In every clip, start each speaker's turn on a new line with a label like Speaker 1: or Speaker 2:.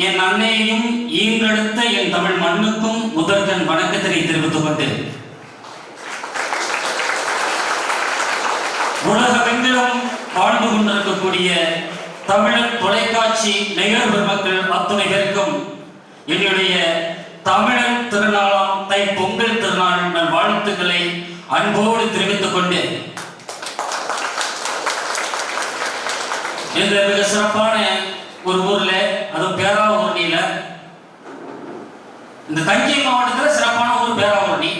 Speaker 1: என் அன்னையையும் ஈன்றெடுத்த என் தமிழ் மண்ணுக்கும் முதற்கண் வணக்கத்தினை தெரிவித்துக் கொண்டு உலகமெங்கிலும் வாழ்ந்து கொண்டிருக்கக்கூடிய தமிழர் தொலைக்காட்சி நேயர் பெருமக்கள் அத்துணை பேருக்கும் என்னுடைய தமிழர் திருநாளாம் தை பொங்கல் திருநாள் வாழ்த்துக்களை அன்போடு தெரிவித்துக் கொண்டு இந்த மிக சிறப்பான ஒரு ஊர்ல, அதுவும் பேராவூரணியில, இந்த தஞ்சை மாவட்டத்தில் சிறப்பான ஒரு பேராவூரணி.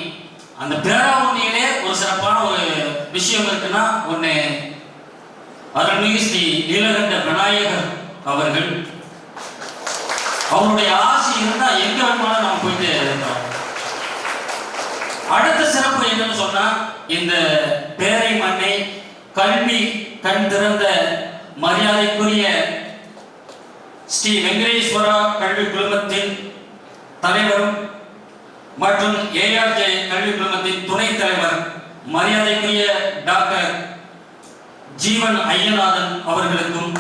Speaker 1: அந்த பேராவூரணியிலே ஒரு சிறப்பான ஒரு விஷயம் இருக்குன்னா ஒண்ணு, அருள்மிகு ஸ்ரீ நீலகண்ட விநாயகர் அவர்கள், அவருடைய ஆசை இருந்தா எங்க வேணுமாலும் நம்ம போயிட்டு இருக்கோம். அடுத்த சிறப்பு என்னன்னு சொன்னா, இந்த பேரை மண்ணை கல்வி கண் திறந்த மரியாதைக்குரிய ஸ்ரீ வெங்கடேஸ்வரா கல்வி குழுமத்தின் தலைவரும் மற்றும் ஏஆர்ஜே கல்வி குழுமத்தின் துணைத் தலைவர் மரியாதைக்குரிய டாக்டர் ஜீவன் ஐயநாதன் அவர்களுக்கும்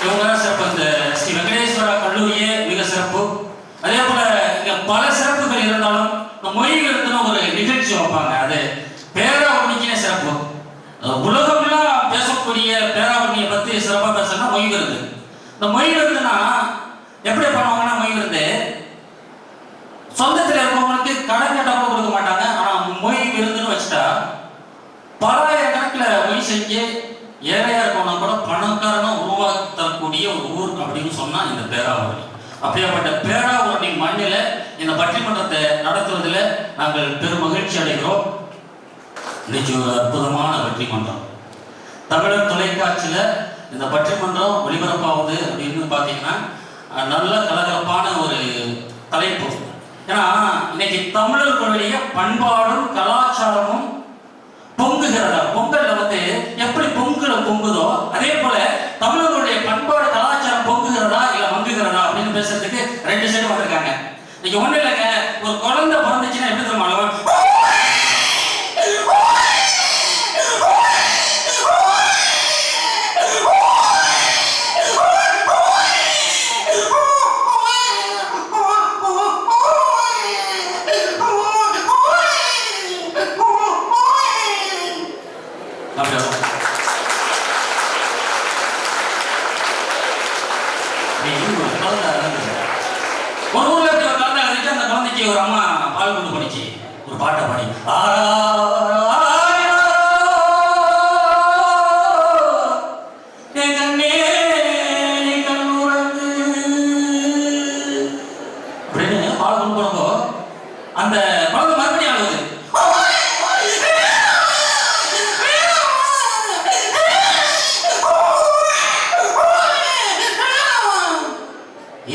Speaker 1: இவங்க சிறப்பு. இந்த ஸ்ரீ வெங்கடேஸ்வரா கல்லூரியே மிக சிறப்பு. அதே போல இங்க பல சிறப்புகள் இருந்தாலும் மொழிகளுக்கு ஒரு நிகழ்ச்சி வைப்பாங்க. அது பேராவூரணிக்குனே சிறப்பு. உலகம்லாம் பேசக்கூடிய பேராவூரணியை பத்தி சிறப்பா பேசணும்னா மொழி விருது. இந்த மொழி விருதுனா எப்படி பண்ணுவாங்கன்னா, மொழி விருது சொந்தத்தில் இருக்கவங்களுக்கு கடன் கேட்டாலும் கொடுக்க மாட்டாங்க. ஆனா மொழி விருதுன்னு வச்சுட்டா பலாயிரக்கணக்கில் மொழி செஞ்சு ஏழையா இருக்கவங்க கூட பணக்காரனா உருவாக்கக்கூடிய ஒரு ஊர் அப்படின்னு சொன்னா இந்த பேராவூரணி. அப்படியாப்பட்ட பேராவூரணி மண்ணில இந்த பட்டிமன்றத்தை நடத்துவதில் நாங்கள் பெரும் மகிழ்ச்சி அடைகிறோம். இன்னைக்கு ஒரு அற்புதமான பட்டிமன்றம் தமிழர் தொலைக்காட்சியில இந்த பட்டிமன்றம் ஒளிபரப்பாகுது அப்படின்னு பாத்தீங்கன்னா நல்ல கலகலப்பான ஒரு தலைப்பு. ஏன்னா இன்னைக்கு தமிழர்களுடைய பண்பாடும் கலாச்சாரமும் பொங்குகிறதா, பொங்கல்ல எப்படி பொங்குதோ அதே போல தமிழர்களுடைய பண்பாடு கலாச்சாரம் பொங்குகிறதா இல்ல மங்குகிறதா அப்படின்னு பேசுறதுக்கு ரெண்டு சைடு வந்திருக்காங்க. இன்னைக்கு ஒண்ணு இல்லைங்க, ஒரு குழந்தை பிறந்துச்சுன்னா எப்படி தெரியுமா ஒரு ஊர்ல இருக்க ஒரு குழந்தை இருந்துச்சு. அந்த குழந்தைக்கு ஒரு அம்மா பால் கொண்டு படிச்சு ஒரு பாட்டை பாடி அப்படின்னு பால் கொண்டு போனப்போ அந்த குழந்தை மறுபடியும் ஆகுது.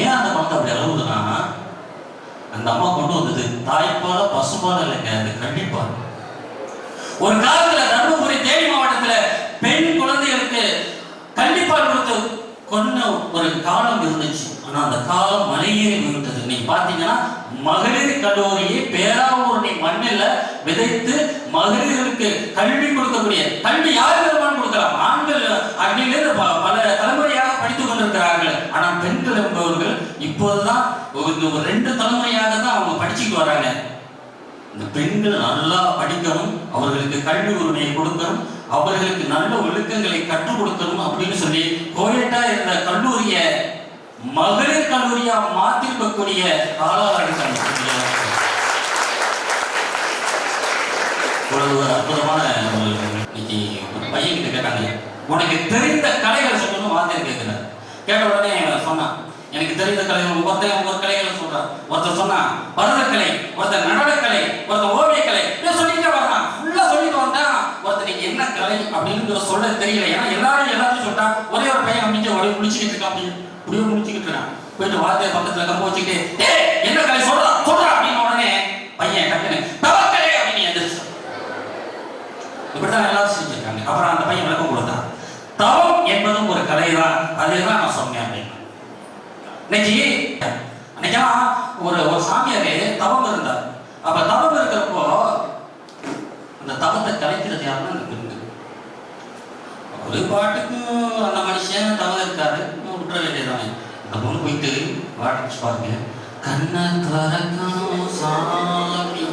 Speaker 1: ஏன் அந்த குழந்தை அப்படி அழுகுதுன்னா, அந்த அம்மா கொண்டு வந்தது தாய்ப்பால பசுபால் இல்லைங்க, அது கண்டிப்பால். ஒரு காலத்துல தர்மபுரி தேனி மாவட்டத்துல பெண் குழந்தைகளுக்கு கண்டிப்பால் கொடுத்து கொன்ன ஒரு காலம் இருந்துச்சு. ஆனா அந்த காலம் மலையேறி விட்டது. நீங்க பாத்தீங்கன்னா மகளிர் கல்லூரியை பேராவூரணி மண்ணில் விதைத்து மகளிருக்கு கல்வி கொடுக்கக்கூடிய, கல்வி யார் பெருமான் கொடுக்கலாம், ஆண்கள் அன்னிலிருந்து பல தலைமுறையாக படித்துக் கொண்டிருக்கிறார்கள். ஆனா பெண்கள் என்பவர்கள் இப்போதுதான் ஒரு 2 தலைமுறையாக தான் அவங்க படிச்சுட்டு வராங்க. இந்த பெண்கள் நல்லா படிக்கணும், அவர்களுக்கு கல்வி உரிமையை கொடுக்கணும், அவர்களுக்கு நல்ல ஒழுக்கங்களை கற்றுக் கொடுக்கணும் அப்படின்னு சொல்லி கோயட்டா இருந்த கல்லூரியை மகளிர் கல்லூரியா மாற்றிருக்கக்கூடிய காலாளர்கள் ஒரு அற்புதமான இன்னைக்கு ஒரு பையன் கிட்ட கேட்டாங்க, உனக்கு தெரிந்த கலைகள் சொல்லணும் வாத்தியார் கேட்கிறார். கேட்ட உடனே சொன்னான், எனக்கு தெரிந்த கலைகள் ஒவ்வொரு கலைகளை சொல்றான். ஒருத்தர் சொன்னா பரதக்கலை, ஒருத்தர் நடனக்கலை, ஒருத்தர் ஓவியக்கலை, சொல்லிட்டே வர்றான். ஃபுல்லா சொல்லிட்டு வந்தா ஒருத்தர் நீங்க என்ன கலை அப்படின்னு சொல்ல தெரியல. ஏன்னா எல்லாத்தையும் சொல்லிட்டா ஒரே ஒரு பையன் அப்படியே ஒரே முடிச்சுக்கிட்டு இருக்கான், அப்படியே முடிச்சுக்கிட்டு இருக்கான். போயிட்டு வாத்தியார் பக்கத்துல கம்ப வச்சுக்கிட்டு என்ன கலை சொல்றா அப்படின்னு உடனே பையன் டக்குன்னு தவக்கலை அப்படின்னு எந்திரிச்சு. இப்படிதான் எல்லாரும் செஞ்சிருக்காங்க. அப்புறம் அந்த பையன் விளக்கம் கொடுத்தான், தவம் என்பதும் ஒரு கலை தான், அதுதான் நான் சொன்னேன் அப்படின்னு. இன்னைக்கெல்லாம் ஒரு சாமியாரே தவம் இருந்தார். அப்ப தவம் இருக்கிறப்போ அந்த தவத்தை கலைக்கிறது யாருன்னா அந்த பெண்கள். அப்ப ஒரு பாட்டுக்கு அந்த மனுஷன் தவறு இருக்காரு, விட்டுற வேண்டியதானே. அந்த பொண்ணு போயிட்டு பாட்டு பாருங்க, கண்ணை திறக்கணும் சாமி,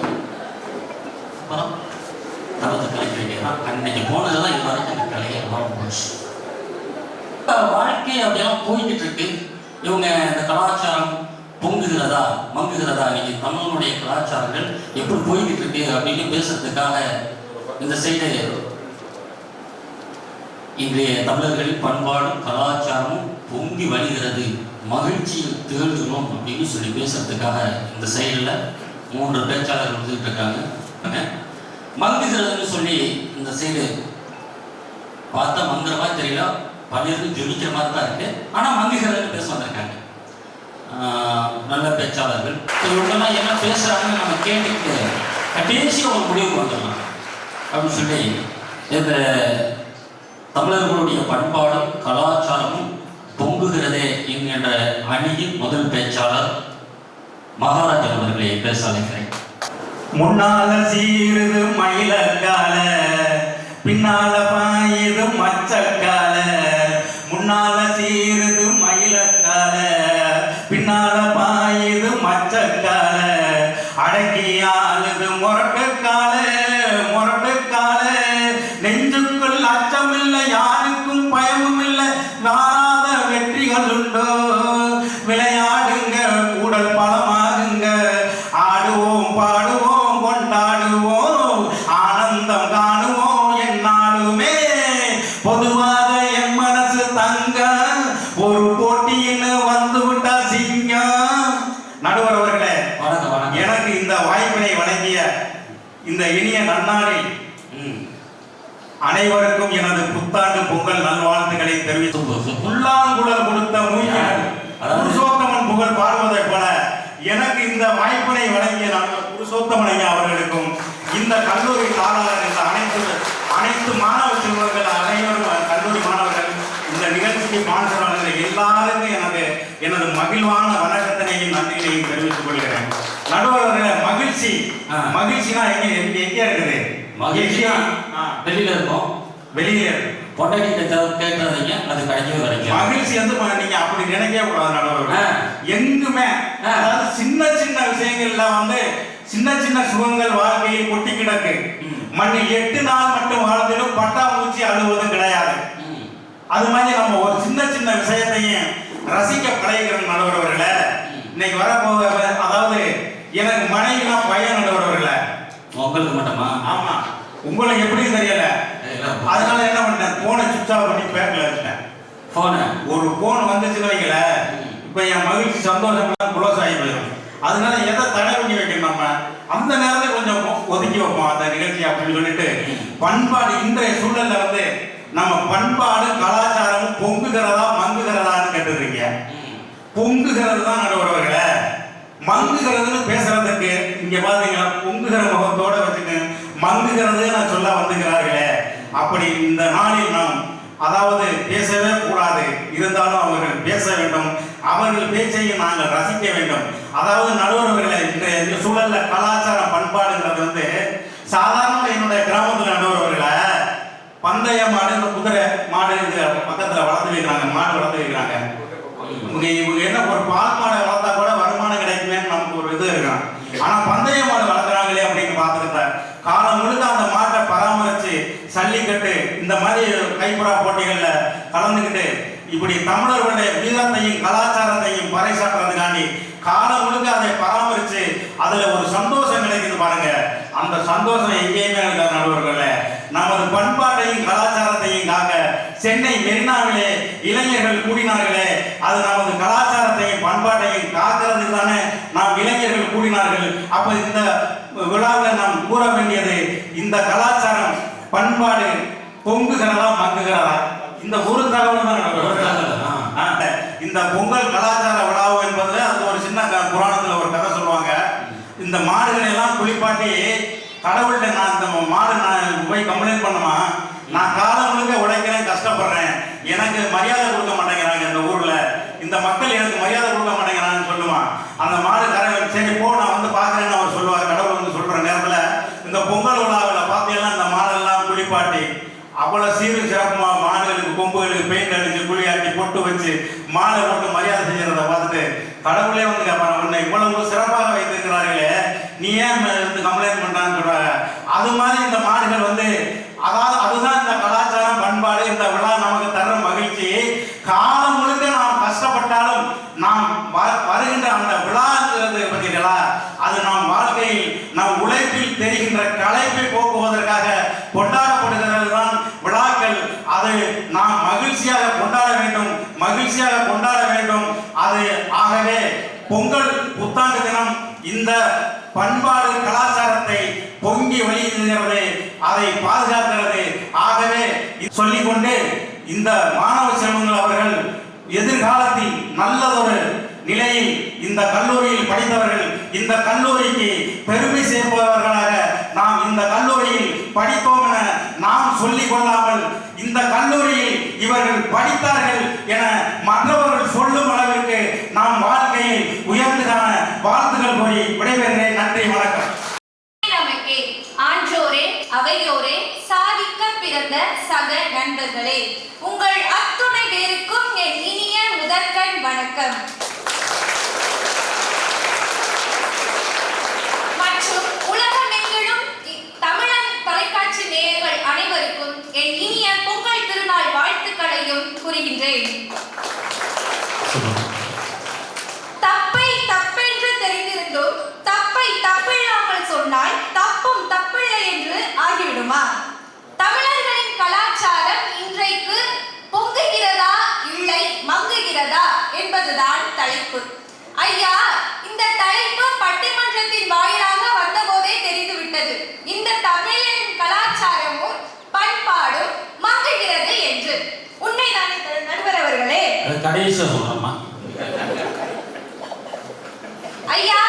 Speaker 1: அப்புறம் தவறு கலைக்க வேண்டியதான். அன்னைக்கு போனதுதான் இது வரைக்கும் அந்த கலையை போச்சு. வாழ்க்கை அப்படியெல்லாம் போய்கிட்டு இருக்கு. இவங்க இந்த கலாச்சாரம் பொங்குகிறதா மங்குகிறதா, இன்னைக்கு தமிழனுடைய கலாச்சாரங்கள் எப்படி போய்கிட்டு இருக்கு அப்படின்னு பேசுறதுக்காக இந்த சைடு இன்றைய தமிழர்களின் பண்பாடும் கலாச்சாரமும் பொங்கி வழிகிறது, மகிழ்ச்சியில் திகழ்கிறோம் அப்படின்னு சொல்லி பேசுறதுக்காக இந்த சைடில் 3 பேச்சாளர்கள் வந்துட்டு இருக்காங்க. மங்குகிறதுன்னு சொல்லி இந்த சைடு பார்த்தா மங்குற மாதிரி தெரியல, பலருக்கு ஜொலிக்கிற மாதிரி தான் இருக்கு. ஆனால் மங்குகிறதுன்னு பேச வந்திருக்காங்க நல்ல பேச்சாளர்கள். இவங்கெல்லாம் என்ன பேசுறாங்கன்னு நம்ம கேட்டுக்கிட்டு கடைசியாக ஒரு முடிவுக்கு வந்துடலாம் அப்படின்னு சொல்லி இந்த தமிழர்களுடைய பண்பாடும் கலாச்சாரமும் பொங்குகிறதே என்கின்ற அணியின் முதல் பேச்சாளர் மகாராஜன் அவர்களை பேச அழைக்கிறேன்.
Speaker 2: முன்னால சீருது மயிலக்கால, பின்னால பாயுது மச்சக்கால. முன்னால சீருது மயிலக்கால, பின்னால பாயுது மச்சக்கால. அடக்கி ஆளுது முரட்டுக்கால, முரட்டுக்கால. நெஞ்சுக்குள் அச்சமில்லை, யாருக்கும் பயமும் இல்லை, வாராத வெற்றிகள் உண்டோ. விளையாடுங்க, கூடல் பலமாகுங்க, ஆடுவோம் பாடுவோம் கொண்டாடுவோம், ஆனந்தம் காணுவோம் என்னாலுமே. பொதுவாக என் மனசு தங்க, ஒரு போட்டின்னு வந்து விட்டா சிங்கம். நடுவர் அவர்களே, எனக்கு இந்த வாய்ப்பினை வழங்கிய இந்த இனிய நன்னாளில் அனைவருக்கும் எனது புத்தாண்டு பொங்கல் நல்வாழ்த்துக்களை தெரிவித்து, புல்லாங்குழல் கொடுத்த புருஷோத்தமன் புகழ் பாடுவதை போல எனக்கு இந்த வாய்ப்பினை வழங்கிய நண்பர் புருஷோத்தமன் ஐயா அவர்களுக்கும், இந்த கல்லூரி தாளாளர் என்ற அனைத்து மாணவ செல்வங்கள், அனைவரும் கல்லூரி மாணவர்கள், இந்த நிகழ்ச்சிக்கு பாடுகிறார்கள் எல்லாருக்கும் எனது மகிழ்வான வணக்கத்தினையும் நன்றியையும் தெரிவித்துக் கொள்கிறேன். நடுவர் மகிழ்ச்சினா எங்க இருக்குது?
Speaker 1: மகிழ்ச்சியா வெளியில இருக்கும், வெளியில பொண்டாட்டி கேட்கறதுங்க, அது கிடைக்கவே கிடைக்கும்.
Speaker 2: மகிழ்ச்சி வந்து நீங்க அப்படி நினைக்கவே கூடாது நடுவர். எங்குமே அதாவது சின்ன சின்ன விஷயங்கள்ல வந்து சின்ன சின்ன சுகங்கள் வாழ்க்கையில் கொட்டி கிடக்கு. மண்ணில் 8 நாள் மட்டும் வாழ்ந்திலும் பட்டாம்பூச்சி அழுவதும் கிடையாது. அது மாதிரி நம்ம ஒரு சின்ன சின்ன விஷயத்தையும் ரசிக்க பழகிற நடுவர்கள. இன்னைக்கு வரப்போக, அதாவது எனக்கு மனைவினா பையன் நடுவர்கள.
Speaker 1: உங்களுக்கு மட்டுமா?
Speaker 2: ஆமா, உங்களுக்கு எப்படி தெரியல. அதனால என்ன பண்ணேன், போனை சுவிட்ச் ஆஃப் பண்ணி பேக்ல வச்சிட்டேன். ஒரு போன் வந்துச்சுன்னு வைக்கல, இப்ப என் மகிழ்ச்சி சந்தோஷம் குளோஸ் ஆகி போயிடும். அதனால எதை தடை பண்ணி வைக்கணும், நம்ம அந்த நேரத்தை கொஞ்சம் ஒதுக்கி வைப்போம் அந்த நிகழ்ச்சி அப்படின்னு சொல்லிட்டு. பண்பாடு இன்றைய சூழல்ல வந்து நம்ம பண்பாடு கலாச்சாரமும் பொங்குகிறதா மங்குகிறதான்னு கேட்டுருக்கீங்க. பொங்குகிறது தான் நடுவர்கள. மங்குகிறதுன்னு பேசுறதுக்கு இங்க பாத்தீங்கன்னா பொங்குகிற முகத்தோட வச்சுக்க மங்குகிறது நான் சொல்ல வந்துகிறார்களே. அப்படி இந்த நாளில் நாம் அதாவது பேசவே கூடாது, இருந்தாலும் அவர்கள் பேச வேண்டும், அவர்கள் பேச்சையும் நாங்கள் ரசிக்க வேண்டும். அதாவது நடுவர்களை இன்றைய சூழல்ல கலாச்சாரம் பண்பாடுங்கிறது வந்து சாதாரண என்னுடைய கிராமத்துல நடுவர்களை பந்தய மாடு, இந்த குதிரை மாடு இது பக்கத்துல வளர்த்து வைக்கிறாங்க, மாடு வளர்த்து வைக்கிறாங்க. இவங்க என்ன ஒரு பால் மாடை வளர்த்தா கூட வருமானம் கிடைக்குமேன்னு நமக்கு ஒரு இது இருக்கான். ஆனா பந்தய மாடு வளர்க்குறாங்களே அப்படின்னு பார்த்துக்கிட்ட காலம் முழுக்க அந்த மாட்டை பராமரிச்சு சல்லிக்கட்டு இந்த மாதிரி கைப்புறா போட்டிகள்ல கலந்துக்கிட்டு இப்படி தமிழர்களுடைய வீரத்தையும் கலாச்சாரத்தையும் பறைசாற்றுறதுக்காண்டி காலம் முழுக்க அதை பராமரிச்சு அதுல ஒரு சந்தோஷம் கிடைக்குது பாருங்க. அந்த சந்தோஷம் எங்கேயுமே இருக்காது நடுவர்களே. நமது பண்பாட்டையும் கலாச்சாரத்தையும் காக்க சென்னை மெரினாவிலே இளைஞர்கள் கூடினார்களே, அது நமது கலாச்சாரத்தையும் பண்பாட்டையும் காக்கிறதுக்கு தானே நாம் இளைஞர்கள் கூடினார்கள். அப்ப இந்த விழாவில் நாம் கூற வேண்டியது, இந்த கலாச்சாரம் பண்பாடு பொங்குகிறதா மங்குகிறதா, இந்த ஒரு தகவல் தான். இந்த பொங்கல் கலாச்சார விழாவு என்பது அது ஒரு சின்ன புராணத்துல ஒரு கதை சொல்லுவாங்க. இந்த மாடுகளை எல்லாம் குளிப்பாட்டி கடவுள்கிட்ட நான் இந்த மாடு நான் போய் கம்ப்ளைண்ட் பண்ணுமா, நான் காலம் முழுக்க உழைக்கிறேன், கஷ்டப்படுறேன், எனக்கு மரியாதை கொடுக்க மாட்டேங்கிறாங்க இந்த ஊர்ல, இந்த மக்கள் எனக்கு மரியாதை கொடுக்க மாட்டேங்கிறாங்கன்னு சொல்லுவான். அந்த மாடு சரி போ நான் வந்து பாக்குறேன்னு அவர் சொல்லுவார். கடவுள் வந்து சொல்ற நேரத்துல இந்த பொங்கல் விழாவில் பார்த்தீங்கன்னா இந்த மாடெல்லாம் குளிப்பாட்டி அவ்வளவு சீரு சிறப்புமா மாடுகள் வச்சு மாலை போட்டு மரியாதை செய்யறத பார்த்துட்டு கடவுளே வந்து கேட்பாங்க, உன்னை இவ்வளவு சிறப்பாக வைத்திருக்கிறார்களே நீ ஏன் வந்து கம்ப்ளைண்ட் பண்றான்னு சொல்றாங்க. அது மாதிரி இந்த மாடுகள் வந்து அதாவது அதுதான் இந்த கலாச்சாரம் பண்பாடு. இந்த விழா நமக்கு தர்ற மகிழ்ச்சி. காலம் முழுக்க நாம் கஷ்டப்பட்டாலும் நாம் வருகின்ற அந்த விழாங்கிறது பார்த்தீங்களா, அது நாம் வாழ்க்கையில் நம் உழைப்பில் தெரிகின்ற களைப்பை போக்குவதற்காக கொண்டாடப்படுகிறது தான் விழாக்கள். அது நாம் மகிழ்ச்சியாக கொண்டாட வேண்டும், மகிழ்ச்சியாக கொண்டாட வேண்டும். அது ஆகவே பொங்கல் புத்தாண்டு தினம் இந்த பண்பாடு கலாச்சாரத்தை பொங்கி வழிகிறது, அதை பாதுகாக்கிறது. ஆகவே சொல்லிக்கொண்டு இந்த மாணவ செல்வங்கள் அவர்கள் எதிர்காலத்தில் நல்லதொரு நிலையில் இந்த கல்லூரியில் படித்தவர்கள் இந்த கல்லூரிக்கு பெருமை சேர்ப்பவர்களாக நாம் இந்த கல்லூரியில் படித்தோம் என நாம் சொல்லிக் கொள்ளாமல் இந்த கல்லூரியில் இவர்கள் படித்தார்கள் என மற்றவர்கள் சொல்லும் அளவிற்கு நாம் வாழ்க்கையில் உயர்ந்து காண வாழ்த்துக்கள் கூறி விடைபெறுகிறேன். நன்றி, வணக்கம்.
Speaker 3: நமக்கே ஆன்றோரே அவையோரே சாதிக்க பிறந்த சக நண்பர்களே, உங்கள் அத்துணை பேருக்கும் என் இனிய முதற்கண் வணக்கம். மற்றும் உலகமெங்கிலும் தமிழன் தொலைக்காட்சி நேயர்கள் அனைவருக்கும் என் இனிய பொங்கல் திருநாள் வாழ்த்துக்களையும் கூறுகின்றேன். தப்பை தப்பென்று தெரிந்திருந்தும் தப்பை தப்பில்லாமல் சொன்னால் தப்பும் தப்பில்லை என்று ஆகிவிடுமா? தமிழர்களின் கலாச்சாரம் இன்றைக்கு பொங்குகிறதா இல்லை மங்குகிறதா என்பதுதான் தலைப்பு. ஐயா, இந்த தலைப்பு பட்டிமன்றத்தின் வாயிலாக வந்தபோதே தெரிந்துவிட்டது. இந்த தமிழின் கலாச்சாரமும் பண்பாடும் மங்குகிறது என்று. உண்மைதானே நண்பர் அவர்களே?
Speaker 1: கடைசியா சொல்றோமா
Speaker 3: ஐயா,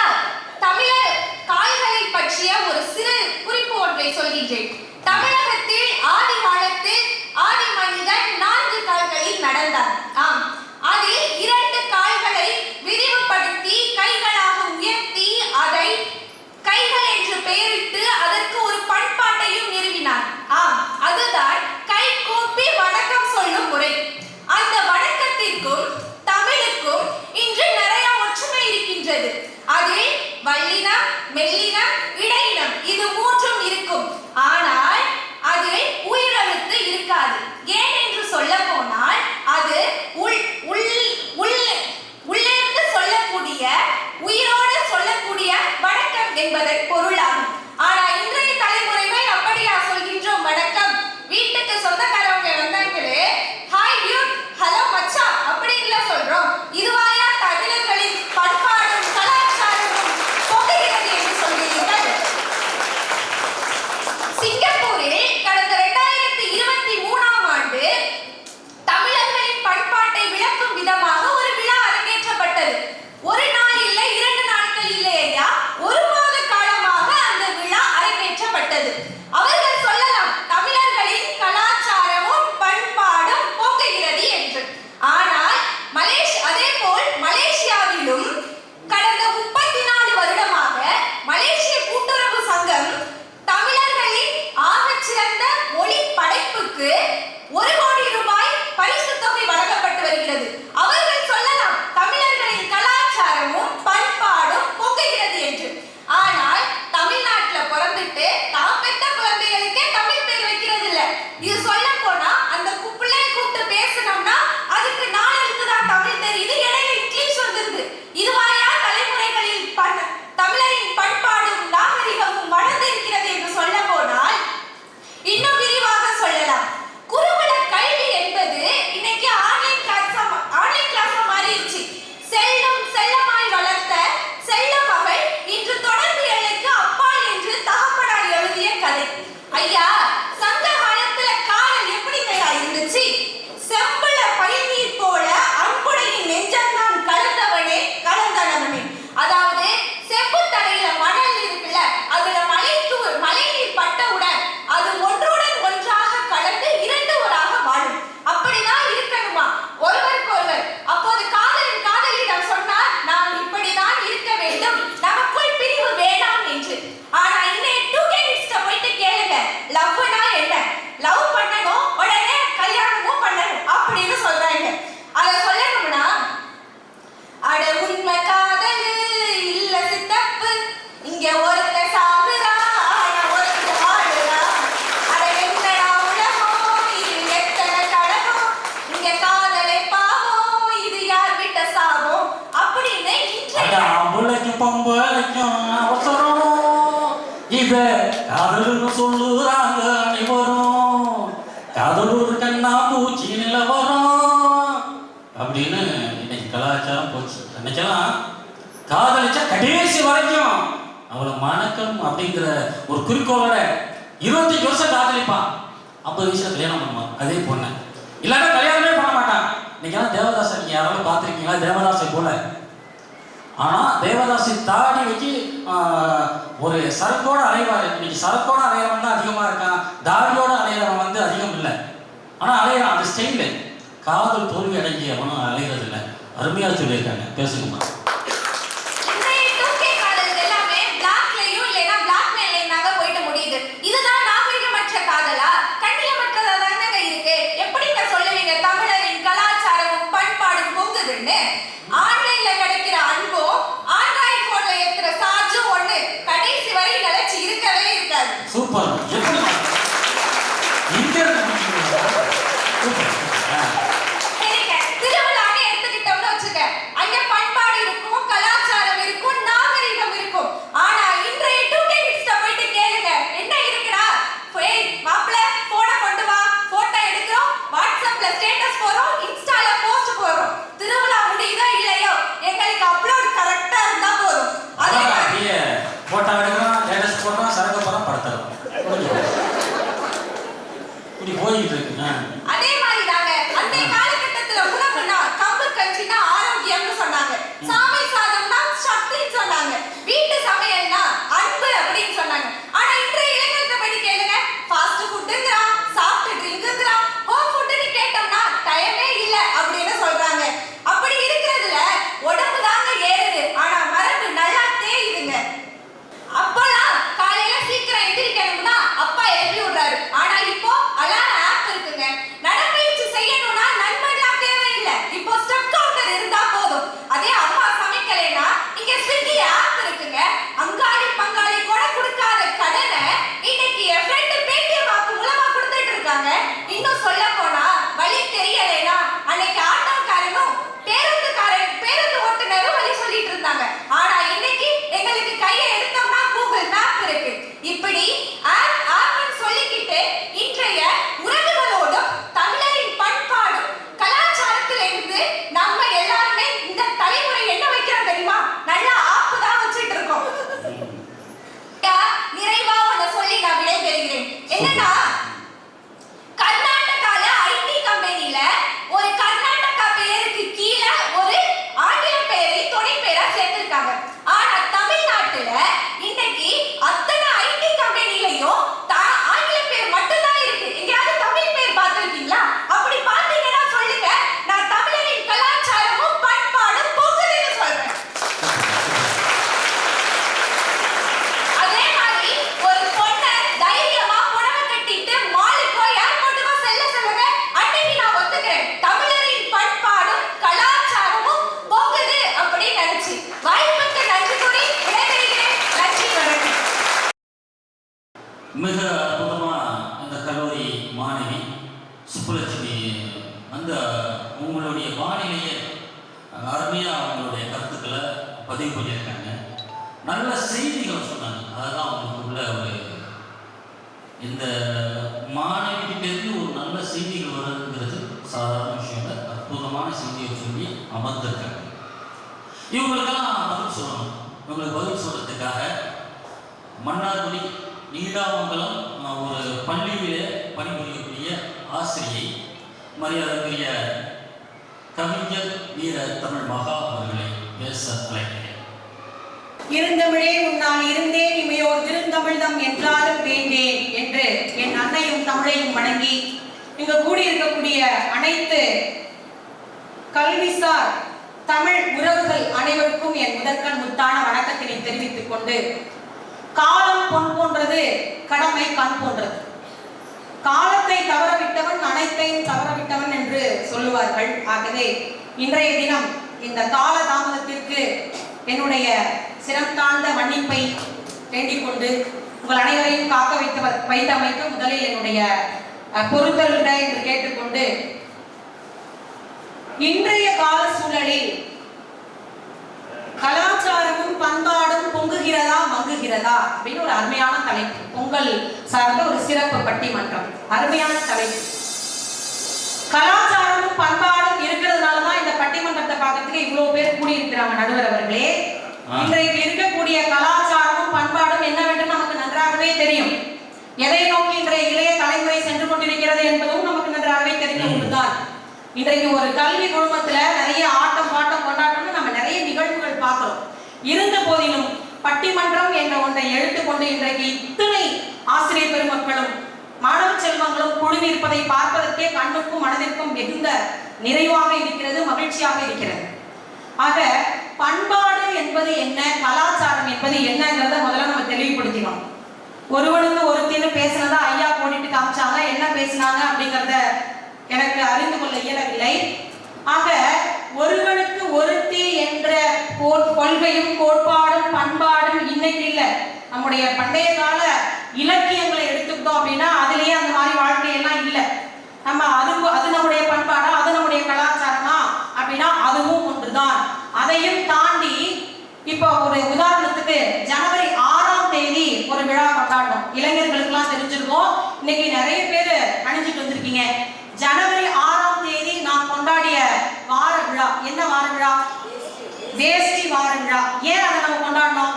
Speaker 3: தமிழர் கால்களை பற்றிய ஒரு சிறு குறிப்பு ஒன்றை சொல்கின்றேன். தமிழகத்தில் ஆதி காலத்தில் ஆதி மனிதன் 4 கால்களில் நடந்தார். ஆம், அதில் 2 கால்களை விரிவுபடுத்தி கைகளாக உயர்த்தி அதை கைகள் என்று பெயரிட்டு அதற்கு ஒரு பண்பாட்டையும் நிறுவினார். ஆம், அதுதான் கை கூப்பி வணக்கம் சொல்லும் முறை. அந்த வணக்கத்திற்கும் தமிழுக்கும் இன்று நிறைய ஒற்றுமை இருக்கின்றது. அதில் வல்லினம், மெல்லினம், இடையினம் இது 3ம் இருக்கும். ஆனால் அதில் உயிரெழுத்து இருக்காது. ஏன் என்று சொல்ல போனால் அது உள்ளிருந்து சொல்லக்கூடிய உயிரோடு சொல்லக்கூடிய வணக்கம் என்பதன் பொருளாகும். ஆனால் இன்றைய தலைமுறைகள் அப்படியா சொல்கின்றோம் வணக்கம்? வீட்டுக்கு சொந்தக்காரவங்க வந்தாங்களே, ஹாய் டியூட், ஹலோ மச்சான் அப்படின்லாம் சொல்றோம். இதுவாயா தமிழர்களின் பண்பாடும் கலாச்சாரமும் பொங்குகிறது என்று சொல்கிறீர்கள்? சிங்கப்பூரில் கடந்த 2023ஆம் ஆண்டு தமிழர்களின் பண்பாட்டை விளக்கும் விதமாக ஒரு விழா அரங்கேற்றப்பட்டது. ஒரு நாள் இல்லை, 2 நாட்கள் இல்லை ஐயா, 1 மாத காலமாக
Speaker 1: பொம்பளைக்கும் அவசரம் இத காதல்னு சொல்லுறாங்க அனைவரும் காதலூர் கண்ணா பூச்சி நிலவரம் அப்படின்னு இன்னைக்கு கலாச்சாரம் போச்சு. அன்னைக்கெல்லாம் காதலிச்சா கடைசி வரைக்கும் அவளை மணக்கம் அப்படிங்கிற ஒரு குறிக்கோளோட 25 வருஷம் காதலிப்பான், 50 வயசுல கல்யாணம் பண்ணுவான் அதே பொண்ணு, இல்லாட்டா கல்யாணமே பண்ண மாட்டான். இன்னைக்கெல்லாம் தேவதாசை நீங்க யாராவது பார்த்துருக்கீங்களா? தேவதாசை போல. ஆனா தேவதாசி தாடி வச்சு ஒரு சரக்கோட அலைவார். இன்னைக்கு சரக்கோட அலையறவன் தான் அதிகமா இருக்கான், தாடியோட அலையறவன் வந்து அதிகம் இல்லை. ஆனா அலையறான், அந்த ஸ்டைலு. காதல் தோல்வி அடங்கி அவனும் அலைகிறது இல்லை. அருமையா சொல்லியிருக்காங்க, பேசுங்கம்மா.
Speaker 3: இதுதான் நாகரிகமற்ற காதலா? கண்ணியமற்றதா தானங்க இருக்கு. எப்படிங்க சொல்லுவீங்க தமிழரின் கலாச்சாரமும் பண்பாடும் பொங்குதுன்னு? ஆன்லைன்ல கிடைக்கிற அன்பும் ஆண்ட்ராய்ட் போன்ல ஏத்துற சார்ஜும் ஒண்ணு. கடைசி வரை நிலைச்சு இருக்கவே இருக்காது.
Speaker 1: சூப்பர்.
Speaker 3: திருவிழான்னு எடுத்துக்கிட்டோம்னு வச்சுக்க, அங்க பண்பாடு இருக்கும், கலாச்சாரம் இருக்கும், நாகரிகம் இருக்கும். ஆனா இன்றைய 2K கிட்ஸ்ட போயிட்டு கேளுங்க, என்ன இருக்குடா? மாப்பிள்ள போனை கொண்டு வா, போட்டோ எடுக்கிறோம், வாட்ஸ்அப்ல ஸ்டேட்டஸ் போறோம், இன்ஸ்டால போஸ்ட் போறோம். திருவிழா முடியுதோ இல்லையோ எங்களுக்கு அப்லோட் கரெக்டா இருந்தா போதும். அதே
Speaker 1: மாதிரி போட்டோ எடுக்கிறோம், ஸ்டேட்டஸ் போடுறோம், சரக்கு போறோம், படுத்துறோம். இப்படி போயிட்டு இருக்கு.
Speaker 3: அதே மாதிரி தாங்க அந்த காலகட்டத்துல உணவுனா கம்பு கஞ்சினா ஆரோக்கியம்னு சொன்னாங்க, சாமை சாதம்னா சக்தின்னு சொன்னாங்க, வீட்டு சமையல்னா அன்பு அப்படின்னு சொன்னாங்க. ஆனா இன்றைய இளைஞர்கிட்ட படி கேளுங்க, ஃபாஸ்ட் ஃபுட்டுங்கிறான், சாஃப்ட் ட்ரிங்க்குங்கிறான், ஹோம் ஃபுட்னு கேட்டோம்னா டைமே இல்ல அப்படின்னு சொல்றாங்க. அப்படி இருக்கிறதுல உடம்பு தாங்க ஏறுது, ஆனா மரபு நல்லா தேயுதுங்க. அப்பெல்லாம் காலையில சீக்கிரம் எந்திரிக்கணும்னா அப்பா எழுப்பி விடுறாரு. ஆனா இப்போ அலாரம் ஆப் இருக்குங்க. நடைபயிற்சி செய்யணும்னா நண்பன்லாம் தேவையில்லை, இப்போ ஸ்டெப் கவுண்டர் இருந்தா போதும். அதே அம்மா சமைக்கலைன்னா இங்க ஸ்விக்கி ஆப் இருக்குங்க. அங்காளி பங்காளி கூட கொடுக்காத கடனை இன்னைக்கு என் ஃப்ரெண்டு பேடிஎம் ஆப் மூலமா கொடுத்துட்டு இருக்காங்க. இன்னும் சொல்ல போனா வழி தெரியலைன்னா அன்னைக்கு ஆட்டோக்காரனும் பேருந்து ஓட்டுநரும் வழி சொல்லிட்டு இருந்தாங்க. ஆனா இன்னைக்கு எங்களுக்கு கையை எடுத்தோம்னா கூகுள் மேப் இருக்கு. இப்படி ஆப்னு சொல்லிக்கிட்டு இன்றைய உறவுகளோடும் தமிழரின் பண்பாடும் கலாச்சாரத்திலிருந்து நம்ம எல்லாருமே இந்த தலைமுறை என்ன வைக்கிறோம் தெரியுமா? நல்ல ஆப்பு தான் வச்சுட்டு இருக்கோம். நிறைவா ஒண்ணு சொல்லி நான் விடைபெறுகிறேன். என்னன்னா, கர்நாடகால ஐடி கம்பெனில ஒரு கர்நாடகா பேருக்கு கீழே ஒரு ஆங்கில பேரை துணை பேரா சேர்த்திருக்காங்க. ஆனா தமிழ்நாட்டுல இன்னைக்கு அத்தனை ஐடி கம்பெனிலையும் ஆங்கில பேர் மட்டும்தான் இருக்கு. எங்கயாவது தமிழ் பேர் பார்த்திருக்கீங்களா? அப்படி பார்த்தீங்கன்னா சொல்லுங்க, நான் தமிழரின் கலாச்சாரமும் பண்பாடும் பொங்குதுன்னு சொல்றேன். அதே மாதிரி ஒரு பொண்ணை தைரியமா புடவை கட்டிட்டு மாலுக்கோ ஏர்போர்ட்டுக்கோ செல்ல சொல்லுங்க, அன்னைக்கு நான் ஒத்துக்கிறேன். தமிழரின் பண்பாடும் கலாச்சாரமும் பொங்குது அப்படின்னு நினைச்சு வாய்ப்புக்கு நன்றி கூறி விடைபெறுகிறேன். நன்றி, வணக்கம்.
Speaker 1: மிக அற்புதமா அந்த கல்லூரி மாணவி சுப்புலட்சுமி அந்த உங்களுடைய வானிலையை அருமையா அவங்களுடைய கருத்துக்களை பதிவு பண்ணியிருக்காங்க. நல்ல செய்திகள் சொன்னாங்க. அதுதான் அவங்களுக்கு உள்ள ஒரு இந்த மாணவிகிட்டேருந்து ஒரு நல்ல செய்திகள் வருதுங்கிறது சாதாரண விஷயம் இல்லை. அற்புதமான செய்தியை சொல்லி அமர்ந்திருக்காங்க. இவங்களுக்கெல்லாம் பதில் சொல்லணும். இவங்களுக்கு பதில் சொல்றதுக்காக மன்னார்குடி நீடாமங்கலம் ஒரு பள்ளியிலே பணிபுரியக்கூடிய ஆசிரியை மரியாதைக்குரிய கவிஞர் வீர தமிழ் மகா அவர்களை பேச அழைக்கிறேன்.
Speaker 4: இருந்தமிழே உன்னால் இருந்தேன் இமையோர் திருந்தமிழ்தம் என்றாலும் வேண்டேன் என்று என் அன்னையும் தமிழையும் வணங்கி இங்கு கூடியிருக்கக்கூடிய அனைத்து கல்விசார் தமிழ் உறவுகள் அனைவருக்கும் என் முதற்கண் முத்தான வணக்கத்தினை தெரிவித்துக் கொண்டு, காலம் பொன் போன்றது, கடமை கண் போன்றது. காலத்தை தவறவிட்டவன் அனைத்தையும் தவறவிட்டவன் என்று சொல்லுவார்கள். ஆகவே இன்றைய தினம் இந்த கால தாமதத்திற்கு என்னுடைய சிரம் தாழ்ந்த மன்னிப்பை வேண்டிக் கொண்டு உங்கள் அனைவரையும் காக்க வைத்தமைக்கு முதலில் என்னுடைய பொறுத்தல்ட என்று கேட்டுக்கொண்டு, இன்றைய கால சூழலில் கலாச்சாரமும் பண்பாடும் புரிகிறதா அப்படின்னு ஒரு அருமையான தலைப்பு. பொங்கல் சார்ந்த ஒரு சிறப்பு பட்டிமன்றம், அருமையான தலைப்பு. கலாச்சாரமும் பண்பாடும் இருக்கிறதுனாலதான் இந்த பட்டிமன்றத்தை பார்க்கறதுக்கு இவ்வளவு பேர் கூடியிருக்கிறாங்க. நடுவர் அவர்களே, இன்றைக்கு இருக்கக்கூடிய கலாச்சாரமும் பண்பாடும் என்னவென்று நமக்கு நன்றாகவே தெரியும். எதை நோக்கி இன்றைய இளைய தலைமுறை சென்று கொண்டிருக்கிறது என்பதும் நமக்கு நன்றாகவே தெரிந்த ஒன்றுதான். இன்றைக்கு ஒரு கல்வி குழுமத்துல நிறைய ஆட்டம் பாட்டம் கொண்டாட்டம்னு நம்ம நிறைய நிகழ்வுகள் பார்க்கிறோம். இருந்த போதிலும் பட்டிமன்றம் என்ற ஒன்றை எடுத்துக்கொண்டு இன்றைக்கு இத்தனை ஆசிரியர் பெருமக்களும் மாணவ செல்வங்களும் குழுமிருப்பதை பார்ப்பதற்கே கண்ணுக்கும் மனதிற்கும் மிகுந்த நிறைவாக இருக்கிறது, மகிழ்ச்சியாக இருக்கிறது. ஆக பண்பாடு என்பது என்ன, கலாச்சாரம் என்பது என்னங்கிறத முதல்ல நம்ம தெளிவுபடுத்தினோம். ஒருவனுக்கு ஒருத்தின்னு பேசினதா ஐயா போட்டுட்டு காமிச்சாங்க. என்ன பேசினாங்க அப்படிங்கிறத எனக்கு அறிந்து கொள்ள இயலவில்லை. ஆக ஒருவனுக்கு ஒருத்தி என்ற கொள்கையும் கோட்பாடும் பண்பாடும் இன்னைக்கு இல்லை. நம்முடைய பண்டைய கால இலக்கியங்களை எடுத்துக்கிட்டோம் அப்படின்னா அதுலயே அந்த மாதிரி வாழ்க்கையெல்லாம் இல்லை. நம்ம அது நம்முடைய பண்பாடா, அது நம்முடைய கலாச்சாரமா அப்படின்னா அதுவும் ஒன்றுதான். அதையும் தாண்டி இப்போ ஒரு உதாரணத்துக்கு ஜனவரி 6ஆம் தேதி ஒரு விழா கொண்டாடணும். இளைஞர்களுக்கு எல்லாம் தெரிஞ்சிருக்கோம். இன்னைக்கு நிறைய பேர் அணிஞ்சிட்டு வந்திருக்கீங்க. ஜனவரி 6ஆம் தேதி நாம் கொண்டாடிய வார விழா என்ன வார விழா? வேஷ்டி வார விழா. ஏன் அதை நம்ம கொண்டாடணும்?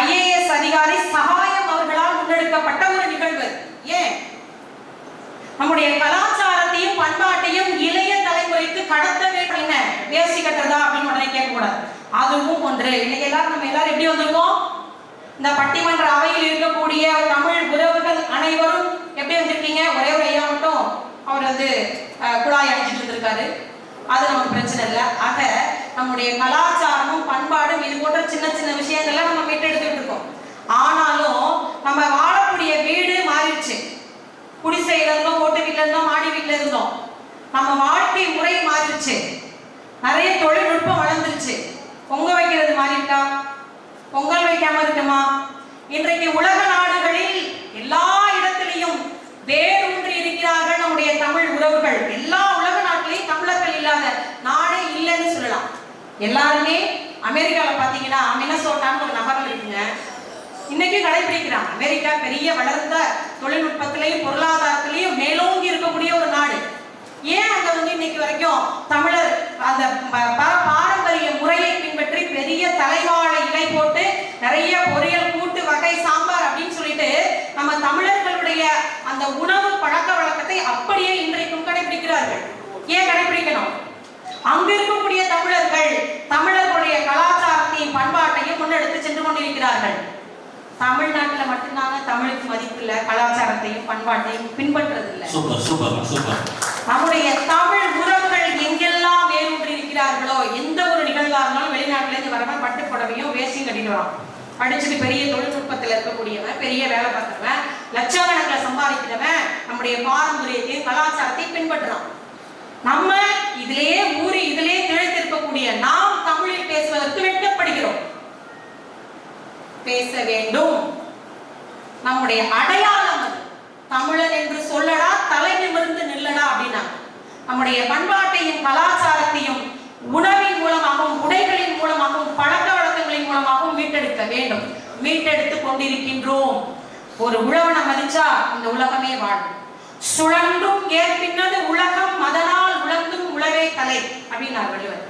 Speaker 4: IAS அதிகாரி சகாயம் அவர்களால் முன்னெடுக்கப்பட்ட ஒரு நிகழ்வு. ஏன்? நம்முடைய கலாச்சாரத்தையும் பண்பாட்டையும் இளைய தலைமுறைக்கு கடத்த வேண்டும். என்ன வேஷ்டி கட்டுறதா அப்படின்னு உடனே கேட்கக்கூடாது. அதுவும் ஒன்று. இன்னைக்கு நம்ம எல்லாரும் எப்படி வந்திருக்கோம்? இந்த பட்டிமன்ற அவையில் இருக்கக்கூடிய தமிழ் உறவுகள் அனைவரும் எப்படி வந்திருக்கீங்க? ஒரே ஒரு ஐயா மட்டும் அவர் குழாய் அடிச்சுட்டு இருந்திருக்காரு. அது நமக்கு பிரச்சனை இல்லை. ஆக நம்முடைய கலாச்சாரமும் பண்பாடும் இது போன்ற சின்ன சின்ன விஷயங்கள்லாம் நம்ம மீட்டெடுத்துட்டு இருக்கோம். ஆனாலும் நம்ம வாழக்கூடிய வீடு மாறிடுச்சு. குடிசையில இருந்தோம், ஓட்டு வீட்டுல இருந்தோம், மாடி வீட்டுல இருந்தோம். நம்ம வாழ்க்கை முறை மாறிடுச்சு. நிறைய தொழில்நுட்பம் வளர்ந்துருச்சு. பொங்க வைக்கிறது மாறி இருக்கா? பொங்கல் வைக்காம இருக்குமா? இன்றைக்கு உலக நாடுகளில் எல்லா இடத்திலையும் வேரூன்றி இருக்கிறார்கள் நம்முடைய தமிழ் உறவுகள். எல்லா உலக நாட்டிலையும் தமிழர்கள் இல்லாத நாடே இல்லைன்னு சொல்லலாம். எல்லாருமே அமெரிக்கால பாத்தீங்கன்னா மினசோட்டான்னு ஒரு நகரம் இருக்குங்க. இன்னைக்கு கடைபிடிக்கிறாங்க. அமெரிக்கா பெரிய வளர்ந்த தொழில்நுட்பத்திலையும் பொருளாதாரத்திலையும் மேலோங்கி இருக்கக்கூடிய ஒரு நாடு. ஏன் அங்க இன்னைக்கு வரைக்கும் தமிழர் அந்த பாரம்பரிய முறையை பின்பற்றி பெரிய தலைவாழை இலை போட்டு நிறைய பொரியல், கூட்டு வகை, சாம்பார் அப்படின்னு சொல்லிட்டு நம்ம தமிழர்களுடைய அந்த உணவு பழக்க வழக்கத்தை அப்படியே இன்றைக்கும் கடைபிடிக்கிறார்கள். ஏன் கடைபிடிக்கணும்? அங்க இருக்கக்கூடிய தமிழர்கள் தமிழர்களுடைய கலாச்சாரத்தையும் பண்பாட்டையும் முன்னெடுத்து சென்று கொண்டிருக்கிறார்கள். தமிழ்நாட்டுல மட்டும்தாங்க தமிழுக்கு மதிப்பு இல்ல, கலாச்சாரத்தையும் பண்பாட்டையும் பின்பற்றது இல்லை. நம்முடைய தமிழ் உறவுகள் எங்கெல்லாம் வேரூன்றி இருக்கிறார்களோ, எந்த ஒரு நிகழ்வா இருந்தாலும் வெளிநாட்டுல இருந்து வரவன் பட்டு புடவையும் வேஷ்டியும் கட்டிட்டு வரான். படிச்சுட்டு பெரிய தொழில்நுட்பத்தில் இருக்கக்கூடியவன், பெரிய வேலை பார்க்கிறவன், லட்சக்கணக்கில் சம்பாதிக்கிறவன் நம்முடைய பாரம்பரியத்தையும் கலாச்சாரத்தையும் பின்பற்றுறான். நம்ம இதிலேயே ஊறி இதிலேயே திளைத்திருக்கக்கூடிய நாம் தமிழில் பேசுவதற்கு வெட்கப்படுகிறோம். பேச வேண்டும். நம்முடைய அடையாளம் அது. தமிழன் என்று சொல்லடா, தலை நிமிர்ந்து நில்லடா அப்படின்னா நம்முடைய பண்பாட்டையும் கலாச்சாரத்தையும் உணவின் மூலமாகவும் உடைகளின் மூலமாகவும் பழக்க வழக்கங்களின் மூலமாகவும் மீட்டெடுக்க வேண்டும். மீட்டெடுத்து கொண்டிருக்கின்றோம். ஒரு உழவனை மதிச்சா இந்த உலகமே வாழும். சுழன்றும் ஏற்பின்னது உலகம், அதனால் உலர்ந்தும் உழவே தலை அப்படின்னார் வள்ளுவர்.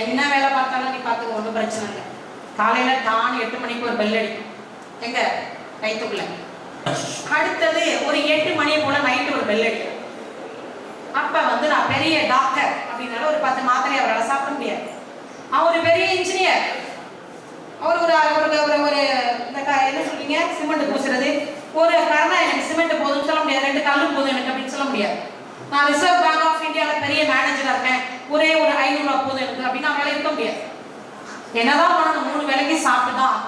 Speaker 4: என்ன வேலை பார்த்தாலும் நீ பார்த்துக்க, ஒன்றும் பிரச்சனை இல்லை. காலையில தான் 8 மணிக்கு ஒரு பெல் அடிக்கும் எங்க கைத்துக்குள்ள. அடுத்தது ஒரு 8 மணி போல நைட்டு ஒரு பெல் அடிக்கும். அப்ப நான் பெரிய டாக்டர் அப்படின்னால ஒரு 10 மாத்திரை அவரால் சாப்பிட முடியாது. அவர் ஒரு பெரிய இன்ஜினியர். அவர் ஒரு என்ன சொல்றீங்க, சிமெண்ட் பூசுறது, ஒரு கரணை எனக்கு சிமெண்ட் போதும்னு சொல்ல முடியாது, 2 கல்லு போதும் எனக்கு அப்படின்னு சொல்ல முடியாது. நான் ரிசர்வ் பேங்க் ஆஃப் இந்தியாவில் பெரிய மேனேஜரா இருக்கேன், ஒரே ஒரு 500 ரூபா போதும் எனக்கு அப்படின்னு அவரால் இருக்க முடியாது. என்னதான் பண்ணணும், 3 வேளைக்கு சாப்பிட்டுதான்.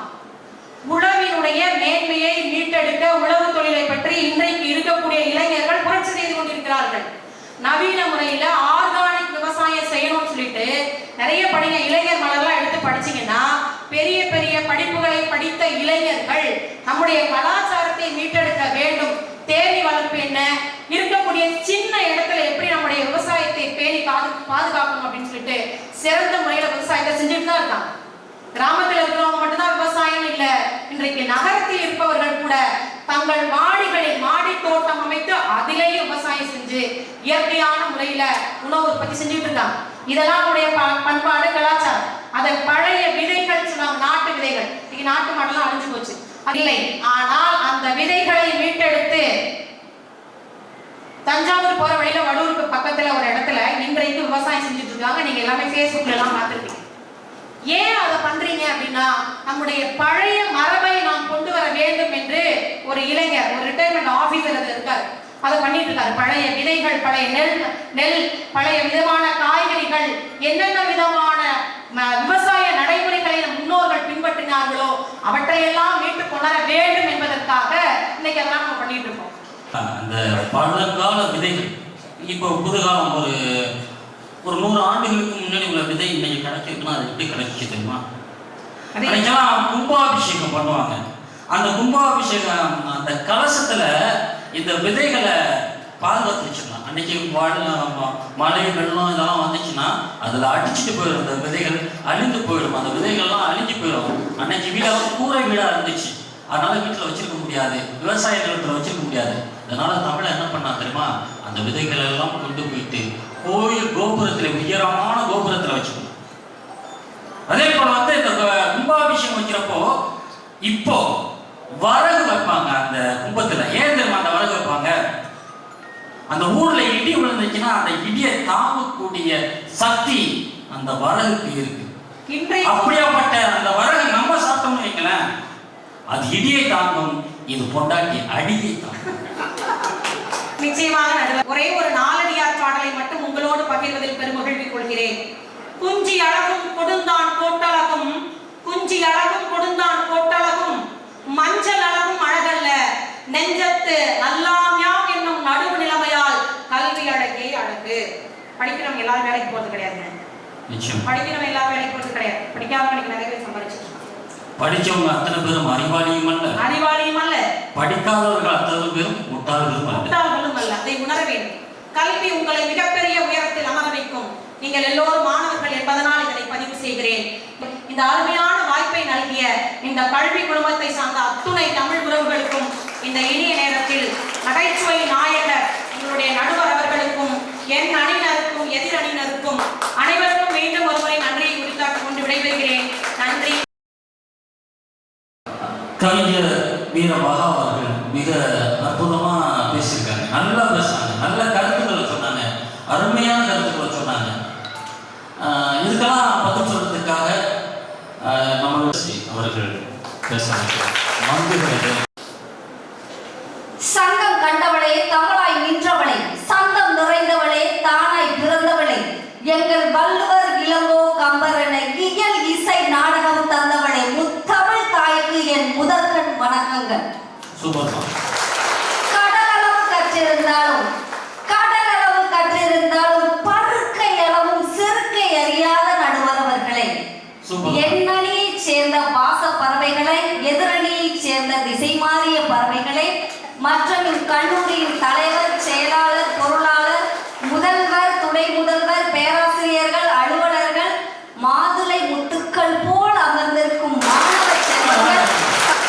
Speaker 4: உழவினுடைய மேன்மையை மீட்டெடுக்க உழவு தொழிலை பற்றி இன்றைக்கு இருக்கக்கூடிய இளைஞர்கள் புரட்சி செய்து கொண்டிருக்கிறார்கள். நவீன முறையில ஆர்கானிக் விவசாயம் செய்யணும்னு சொல்லிட்டு நிறைய படிங்க. இளைஞர் மலர்லாம் எடுத்து படிச்சீங்கன்னா பெரிய பெரிய படிப்புகளை படித்த இளைஞர்கள் நம்முடைய கலாச்சாரத்தை மீட்டெடுக்க வேண்டும். தேனி வளர்ப்பு என்ன, இருக்கக்கூடிய சின்ன இடத்துல எப்படி நம்முடைய விவசாயத்தை பேணி பாதுகாக்கணும் அப்படின்னு சொல்லிட்டு சிறந்த முறையில விவசாயத்தை செஞ்சுட்டு தான் இருக்காங்க. கிராமத்தில் இருக்கிறவங்க மட்டும்தான் விவசாயம் இல்ல, இன்றைக்கு நகரத்தில் இருப்பவர்கள் கூட தங்கள் மாடிகளில் மாடி தோட்டம் அமைத்து அதிலேயே விவசாயம் செஞ்சு இயற்கையான முறையில உணவு உற்பத்தி செஞ்சுட்டு இருக்காங்க. இதெல்லாம் நம்முடைய பண்பாடு கலாச்சாரம். அதை பழைய விதைகள் சொல்லுவாங்க, நாட்டு விதைகள். இன்னைக்கு நாட்டு மாடெல்லாம் அழிஞ்சு போச்சு, இல்லை. ஆனால் அந்த விதைகளை மீட்டெடுத்து தஞ்சாவூர் போற வழியில வடூருக்கு பக்கத்துல ஒரு இடத்துல இன்றைக்கு விவசாயம் செஞ்சுட்டு இருக்காங்க. நீங்க எல்லாமே Facebookல எல்லாம் பார்த்திருப்பீங்க. ஏன் அதை பண்றீங்க அப்படின்னா, நம்முடைய பழைய மரபை நாம் கொண்டு வர வேண்டும் என்று ஒரு இளைஞர், ஒரு ரிட்டையர்மெண்ட் ஆபீசர் இருக்காரு, அதை பண்ணிட்டு இருக்காரு. பழைய விதைகள், பழைய நெல், பழைய விதமான காய்கறிகள், என்னென்ன விதமான விவசாய நடைமுறைகளை நம் முன்னோர்கள் பின்பற்றினார்களோ அவற்றையெல்லாம் மீட்டு கொணர வேண்டும் என்பதற்காக இன்னைக்கு அதெல்லாம் நம்ம பண்ணிட்டு இருக்கோம்.
Speaker 1: அந்த பழங்கால விதைகள் இப்போ புதுகாலம் ஒரு 100 ஆண்டுகளுக்கு முன்னாடி உள்ள விதை இன்னைக்கு கிடைக்குதுன்னா அது எப்படி கிடைச்சி தெரியுமா? அன்னைக்கெல்லாம் கும்பாபிஷேகம் பண்ணுவாங்க. அந்த கும்பாபிஷேகம் அந்த கலசத்துல இந்த விதைகளை பாதுகாத்து வச்சிடலாம். அன்னைக்கு மழை வெள்ளம் இதெல்லாம் வந்துச்சுன்னா அதுல அடிச்சுட்டு போயிடும், அந்த விதைகள் அழிந்து போயிடும், அந்த விதைகள்லாம் அழிஞ்சு போயிடும். அன்னைக்கு வீடெல்லாம் கூரை வீடா இருந்துச்சு, அதனால வீட்டில் வச்சிருக்க முடியாது, விவசாய நிலத்தில் வச்சிருக்க முடியாது. அதனால தமிழை என்ன பண்ணா தெரியுமா, அந்த விதைகள் எல்லாம் கொண்டு போயிட்டு கோயில் கோபுரத்தில், உயரமான கோபுரத்தில் வச்சுக்கணும். அதே போல இந்த கும்பாபிஷேகம் வைக்கிறப்போ இப்போ வரகு வைப்பாங்க அந்த கும்பத்துல. ஏன் தெரியுமா அந்த வரகு வைப்பாங்க? அந்த ஊர்ல இடி விழுந்துச்சுன்னா அந்த இடியை தாங்கக்கூடிய சக்தி அந்த வரகுக்கு இருக்கு. அப்படியாப்பட்ட அந்த வரகு நம்ம சாப்பிட்டோம்னு வைக்கலேன், அது இடியை தாங்கும், இது பொண்டாட்டி அடியை தாங்கும்.
Speaker 4: நிச்சயமாக ஒரே ஒரு நாலடியார் பாடலை மட்டும் உங்களோடு பகிர்வதில் பெருமகிழ்வி கொள்கிறேன். குஞ்சி அழகும் கொடுந்தான் கோட்டழகும், குஞ்சி அழகும் கொடுந்தான் கோட்டழகும், மஞ்சள் அழகும் அழகல்ல நெஞ்சத்து நல்லாமியாம் என்னும் நடுவு நிலைமையால் கல்வி அழகே அழகு. படிக்கிறவங்க எல்லாரும் வேலைக்கு போறது கிடையாதுங்க. படிக்கிறவங்க எல்லாரும் வேலைக்கு போறது கிடையாது. படிக்காதவங்க நிறைய பேர் சம்பாதிச்சிருக்காங்க.
Speaker 1: படிச்சவங்க அத்தனை பேரும் அறிவாளியும் அல்ல, படிக்காதவர்கள் அத்தனை பேரும் முட்டாள்களும்
Speaker 4: அல்ல. அதை உணர வேண்டும். கல்வி உங்களை மிகப்பெரிய உயரத்தில் அமர வைக்கும். நீங்கள் எல்லோரும் மாணவர்கள் என்பதனால் இதனை பதிவு செய்கிறேன். இந்த அருமையான வாய்ப்பை நல்கிய இந்த கல்வி குழுமத்தை சார்ந்த அத்துணை தமிழ் உறவுகளுக்கும் இந்த இனிய நேரத்தில் நகைச்சுவை நாயகர் உங்களுடைய நடுவர் அவர்களுக்கும் என் அணியினருக்கும் எதிர் அணியினருக்கும் அனைவருக்கும் மீண்டும் ஒருமுறை நன்றியை குறித்தாக்கிக் கொண்டு விடைபெறுகிறேன். நன்றி.
Speaker 1: கவிஞர் வீர மகா அவர்கள் மிக அற்புதமா பேசியிருக்காங்க, நல்லா பேசினாங்க, நல்ல கருத்துக்களை சொன்னாங்க, அருமையான கருத்துக்களை சொன்னாங்க. இதுக்கெல்லாம் பதில் சொல்றதுக்காக அவர்கள் பேசுறாங்க.
Speaker 5: சங்கம் கண்டவளே, தமிழாய் நின்றவளே, சந்தம் நிறைந்தவளே, தானாய் பிறந்தவளே, எங்கள் வள்ளுவர் இளங்கோ கம்பரன இயல் இசை நாடகம் தந்தவளே, முத்தமிழ் தாய்க்கு என் முதற்கண் வணக்கங்கள். கடலளவு கற்றிருந்தாலும் பருக்கை அளவும் செருக்கை அறியாத நடுவரவர்களே, எண்ணணியைச் சேர்ந்த பாச பறவைகளை, எதிரணியைச் சேர்ந்த திசை மாறிய பறவைகளை, மற்றும் இக்கல்லூரியின் தலைவர், செயலாளர், பொருளாளர், முதல்வர், துணை முதல்வர், பேராசிரியர்கள், அலுவலர்கள், மாதுளை முத்துக்கள் போல் அமர்ந்திருக்கும் மாணவ செல்வங்கள்,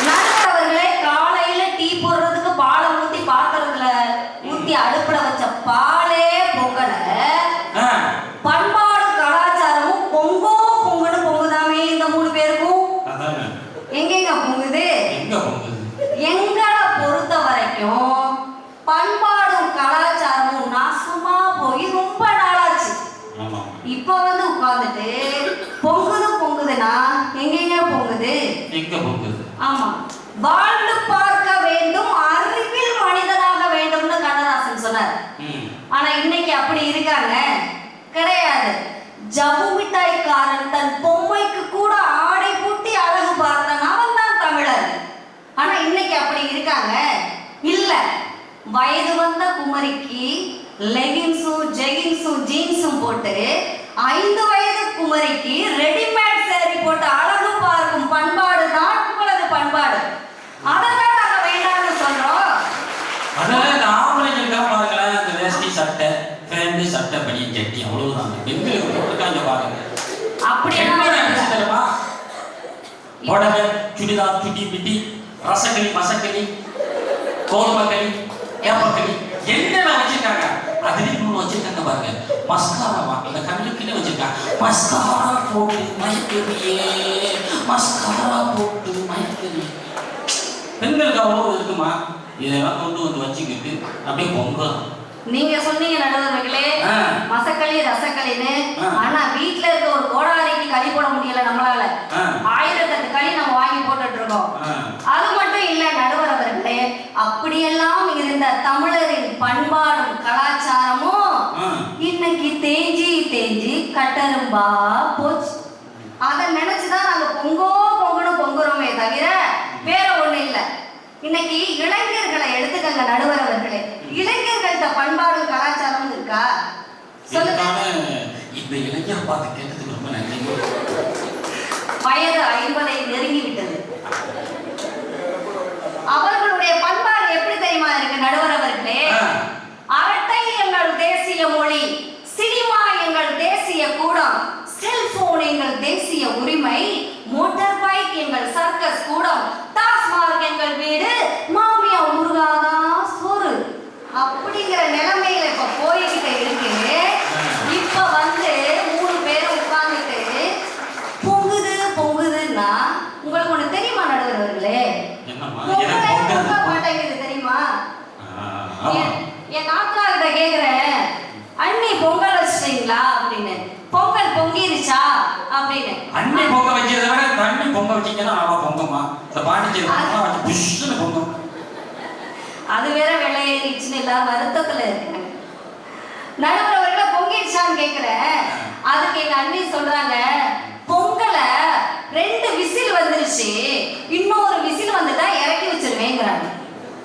Speaker 5: நடுவர்களே, காலையில டீ போடுறதுக்கு பாலை ஊத்தி பாத்திரத்துல ஊத்தி அடுப்புல வச்ச பாலே பொங்கல, பண்பாடு கலாச்சாரமும் பொங்குன்னு பொங்குதாமே இந்த 3 பேருக்கும். எங்கெங்க பொங்குது? எங்களை பொறுத்த வரைக்கும் பண்பாடும் கலாச்சாரமும் நாசமா போய் ரொம்ப நாளாச்சு. இப்ப உட்கார்ந்துட்டு பொங்குதுன்னா எங்கெங்க பொங்குது? ஆமா, வாழ்ந்து பார்க்க வேண்டும், அறிவில் மனிதனாக வேண்டும்னு கண்ணதாசன் சொன்னார். ஆனா இன்னைக்கு அப்படி இருக்காங்க கிடையாது. ஜவு மிட்டாய்க்காரன் தன் பொம்மைக்கு கூட ஆடை பூட்டி அழகு பார்த்தான், அவன் தான் தமிழர். ஆனா இன்னைக்கு அப்படி இருக்காங்க இல்ல. வயது வந்த குமரிக்கு லெகின்ஸும் ஜெகின்ஸும் ஜீன்ஸும் போட்டு 5 வயது குமரிக்கு ரெடிமேட் சேரி போட்டு அழகு பார்க்கும் பண்பாடு தான் உங்களது பண்பாடு. அதான் நாங்க வேண்டாம்னு சொல்றோம்.
Speaker 1: அதனால ஆம்பளைங்களுக்காக பாருங்களேன், இந்த வேஷ்டி சட்டை, பேண்ட், சட்டை, பனி, ஜட்டி, அவ்வளவுதான். பெண்களுக்கு போட்டுக்காங்க பாருங்க.
Speaker 5: அப்படி
Speaker 1: தெரியுமா, புடவை சுடிதார் சுட்டி பிட்டி ரசக்களி மசக்களி கோதுமக்களி ஏப்பக்களி என்னென்ன வச்சிருக்காங்க அதுலயும் இன்னொன்று வச்சிருக்காங்க பாருங்க மஸ்காரா அந்த கண்ணுக்குன்னு வச்சிருக்காங்க மஸ்காரா போட்டு மயக்கறியே மஸ்காரா போட்டு மயக்கறி பெண்களுக்கு அவ்வளவு இருக்குமா இதெல்லாம் கொண்டு வந்து வச்சுக்கிட்டு அப்படியே பொங்கலாம்
Speaker 5: நீங்க சொன்னீங்க நடுவர்களே மசக்களி ரசக்களின்னு ஆனா வீட்டுல இருக்க ஒரு கோடாரிக்கு களி போட முடியல நம்மளால 1008 களி நம்ம வாங்கி போட்டுட்டு இருக்கோம் அது மட்டும் இல்ல நடுவர் அவர்களே அப்படியெல்லாம் இருந்த தமிழரின் பண்பாடும் கலாச்சாரமும் இன்னைக்கு தேஞ்சி தேஞ்சி கட்டரும்பா போச்சு அதை நினைச்சுதான் நாங்க பொங்குறோமே தவிர வேற ஒண்ணு இல்ல இன்னைக்கு இளைஞர்களை எடுத்துக்கங்க நடுவர் அவர்களே இளைஞர்கள்ட்ட பண்பாடும் கலாச்சாரம் இருக்கா சொல்லுங்க
Speaker 1: இந்த இளைஞர் பார்த்து கேட்டதுக்கு ரொம்ப நன்றி
Speaker 5: வயது 50 நெருங்கி விட்டது அவர்களுடைய பண்பாடு எப்படி தெரியுமா இருக்கு நடுவர் அவர்களே அரட்டை எங்கள் தேசிய மொழி சினிமா எங்கள் தேசிய கூடம் செல்போன் எங்கள் தேசிய உரிமை மோட்டார் பைக் எங்கள் சர்க்கஸ் கூடம் டாஸ்மார்க் எங்கள் வீடு மாமியா முருகாதா சோறு அப்படிங்கிற நிலைமையில இப்ப போய்கிட்ட இருக்கு இப்ப வந்து 3 பேரும் உட்கார்ந்துட்டு பொங்குதுன்னா உங்களுக்கு ஒண்ணு தெரியுமா நடுவர்களே மாட்டேங்குது தெரியுமா என் நாத்தா கிட்ட கேக்குறேன் அண்ணி பொங்கல் வச்சிட்டீங்களா அப்படின்னு பொங்கல் பொங்கிருச்சா அப்படின்னு
Speaker 1: அண்ணி பொங்க வைக்கிறத விட தண்ணி பொங்க வச்சீங்கன்னா அவ பொங்கம்மா இந்த பாண்டிச்சேரி புஷ்னு பொங்கும்
Speaker 5: அது வேற வெள்ளையேறிச்சுன்னு எல்லாரும் வருத்தத்துல இருக்காங்க நடுவர் அவர்கள பொங்கிருச்சான்னு கேக்குறேன் அதுக்கு எங்க அண்ணி சொல்றாங்க பொங்கலை 2 விசில் வந்துருச்சு இன்னொரு விசில் வந்துட்டா இறக்கி வச்சிருவேங்கிறாங்க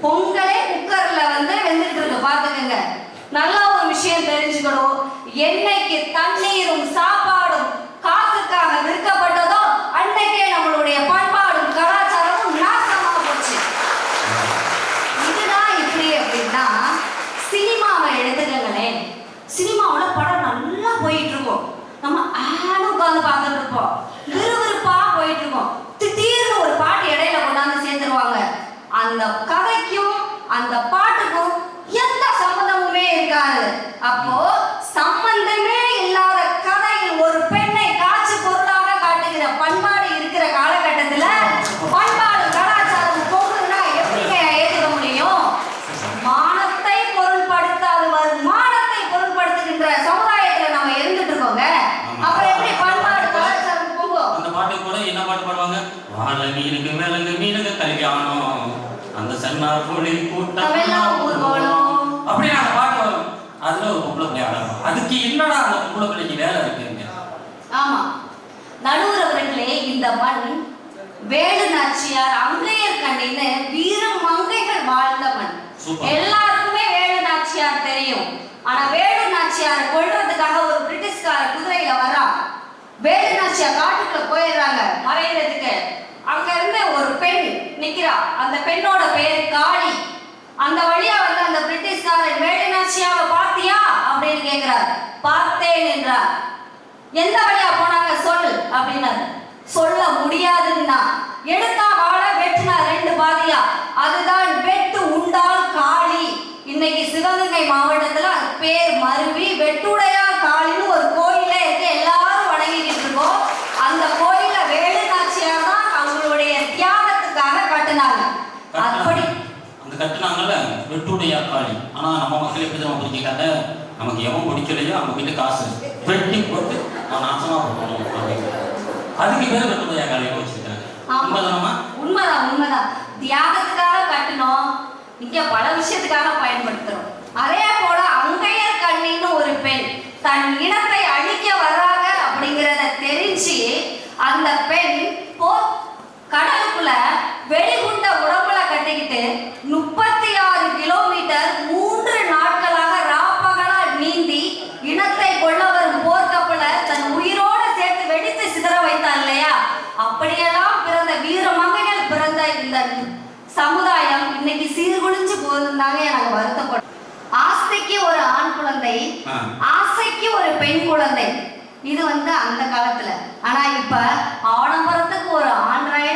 Speaker 5: பொங்கலே குக்கர்ல வந்து வெந்துட்டு இருக்கு பாத்துக்கங்க நல்ல ஒரு விஷயம் தெரிஞ்சுக்கணும் என்னைக்கு தண்ணீரும் சாப்பாடும் காசுக்காக விற்கப்பட்டதோ அன்னைக்கே நம்மளுடைய பண்பாடும் கலாச்சாரமும் நாசமா போச்சு இதுதான் இப்படி அப்படின்னா சினிமாவை எடுத்துக்கங்களேன் சினிமாவோட படம் நல்லா போயிட்டு இருக்கும் நம்ம உட்காந்து பார்த்துட்டு இருப்போம் விறுவிறுப்பா போயிட்டு இருக்கோம் திடீர்னு ஒரு பாட்டு இடையில கொண்டாந்து சேர்த்துருவாங்க அந்த கதைக்கும் அந்த பாட்டுக்கும் எந்த சம்பந்தமுமே இருக்காது அப்போ சம்பந்தமே இல்லாத கதையில் ஒரு பெண்ணை காட்சி பொருளாக காட்டுகிற பண்பாடு இருக்கிற காலகட்டத்துல பண்பாடு கலாச்சாரம் போகுதுன்னா எப்படிங்க ஏற்றுக்க முடியும் மானத்தை பொருள்படுத்தாது வரும் மானத்தை பொருள்படுத்துகின்ற சமுதாயத்துல நம்ம இருந்துட்டு இருக்கோங்க அப்புறம் எப்படி பண்பாடு கலாச்சாரம் போகும்
Speaker 1: அந்த பாட்டு கூட என்ன பாட்டு பாடுவாங்க வாழ மீனுக்கு மேலங்க மீனுக்கு கல்யாணம் அந்த சன்னார் கோழி கூட்டம் அப்படின்னு அந்த பாட்டு வரும் அதுல ஒரு பொம்பளை பிள்ளை ஆடணும் அதுக்கு என்னடா அந்த பொம்பளை பிள்ளைக்கு வேலை இருக்குங்க
Speaker 5: ஆமா நடுவர் அவர்களே இந்த மண் வேலு நாச்சியார் அங்கையர் கண்ணின்னு வீர மங்கைகள் வாழ்ந்த மண் எல்லாருக்குமே வேலு நாச்சியார் தெரியும் ஆனா வேலு நாச்சியாரை கொல்றதுக்காக ஒரு பிரிட்டிஷ்கார குதிரையில வரா வேலு நாச்சியார் காட்டுக்குள்ள போயிடுறாங்க மறைகிறதுக்கு அங்க இருந்து ஒரு பெண் நிக்கிறா அந்த பெண்ணோட பேரு காளி அந்த வழியா வந்து அந்த பிரிட்டிஷ்காரன் வேலு நாச்சியாவை பார்த்தியா அப்படின்னு கேக்குறார் பார்த்தேன் என்றார் எந்த வழியா போனாங்க சொல்லு அப்படின்னாரு சொல்ல முடியாதுன்னா எடுத்தா வாழ வெட்டினா 2 பாதியா அதுதான் வெட்டு உண்டால் காளி இன்னைக்கு சிவகங்கை மாவட்டத்துல பேர் மருவி வெட்டுடையா காளின்னு ஒரு கோயிலே இருக்கு எல்லாரும் வணங்கிட்டு இருக்கோம் அந்த கோயில வேலு நாச்சியார் தான் அவங்களுடைய தியாகத்துக்காக கட்டினாங்க அப்படி
Speaker 1: அந்த கட்டினாங்கல்ல வெட்டுடையா காளி ஆனா நம்ம மக்கள் எப்படி நம்ம பிடிக்காங்க நமக்கு எவன் பிடிக்கலையோ அவங்க கிட்ட காசு வெட்டி போட்டு நாசமா போகணும் அதுக்கு பேர் வெட்டுடையா காளின்னு வச்சிருக்காங்க
Speaker 5: உண்மைதான் தியாகத்துக்காக கட்டணும் இங்க பல விஷயத்துக்காக பயன்படுத்துறோம் அதே போல அங்கையர் கண்ணின்னு ஒரு பெண் தன் இனத்தை அழிக்க வர்றாங்க அப்படிங்கிறத தெரிஞ்சு அந்த பெண் கடலுக்குள்ள வெடிகுண்ட உடம்புல கட்டிக்கிட்டு 36 கிலோமீட்டர் 3 நாட்களாக ராப்பகலா நீந்தி இனத்தை கொள்ள வரும் போர்க்கப்பல தன் உயிரோட சேர்த்து வெடித்து சிதற வைத்தான் இல்லையா அப்படியெல்லாம் பிறந்த வீர மங்கைகள் பிறந்த இந்த சமுதாயம் இன்னைக்கு சீர்குலைஞ்சு போகுதுன்னாங்க எனக்கு வருத்தப்படும் ஆசைக்கு ஒரு ஆண் குழந்தை ஆசைக்கு ஒரு பெண் குழந்தை இது வந்து அந்த காலத்துல ஆனா இப்ப ஆடம்பரத்துக்கு ஒரு ஆண்ட்ராய்டு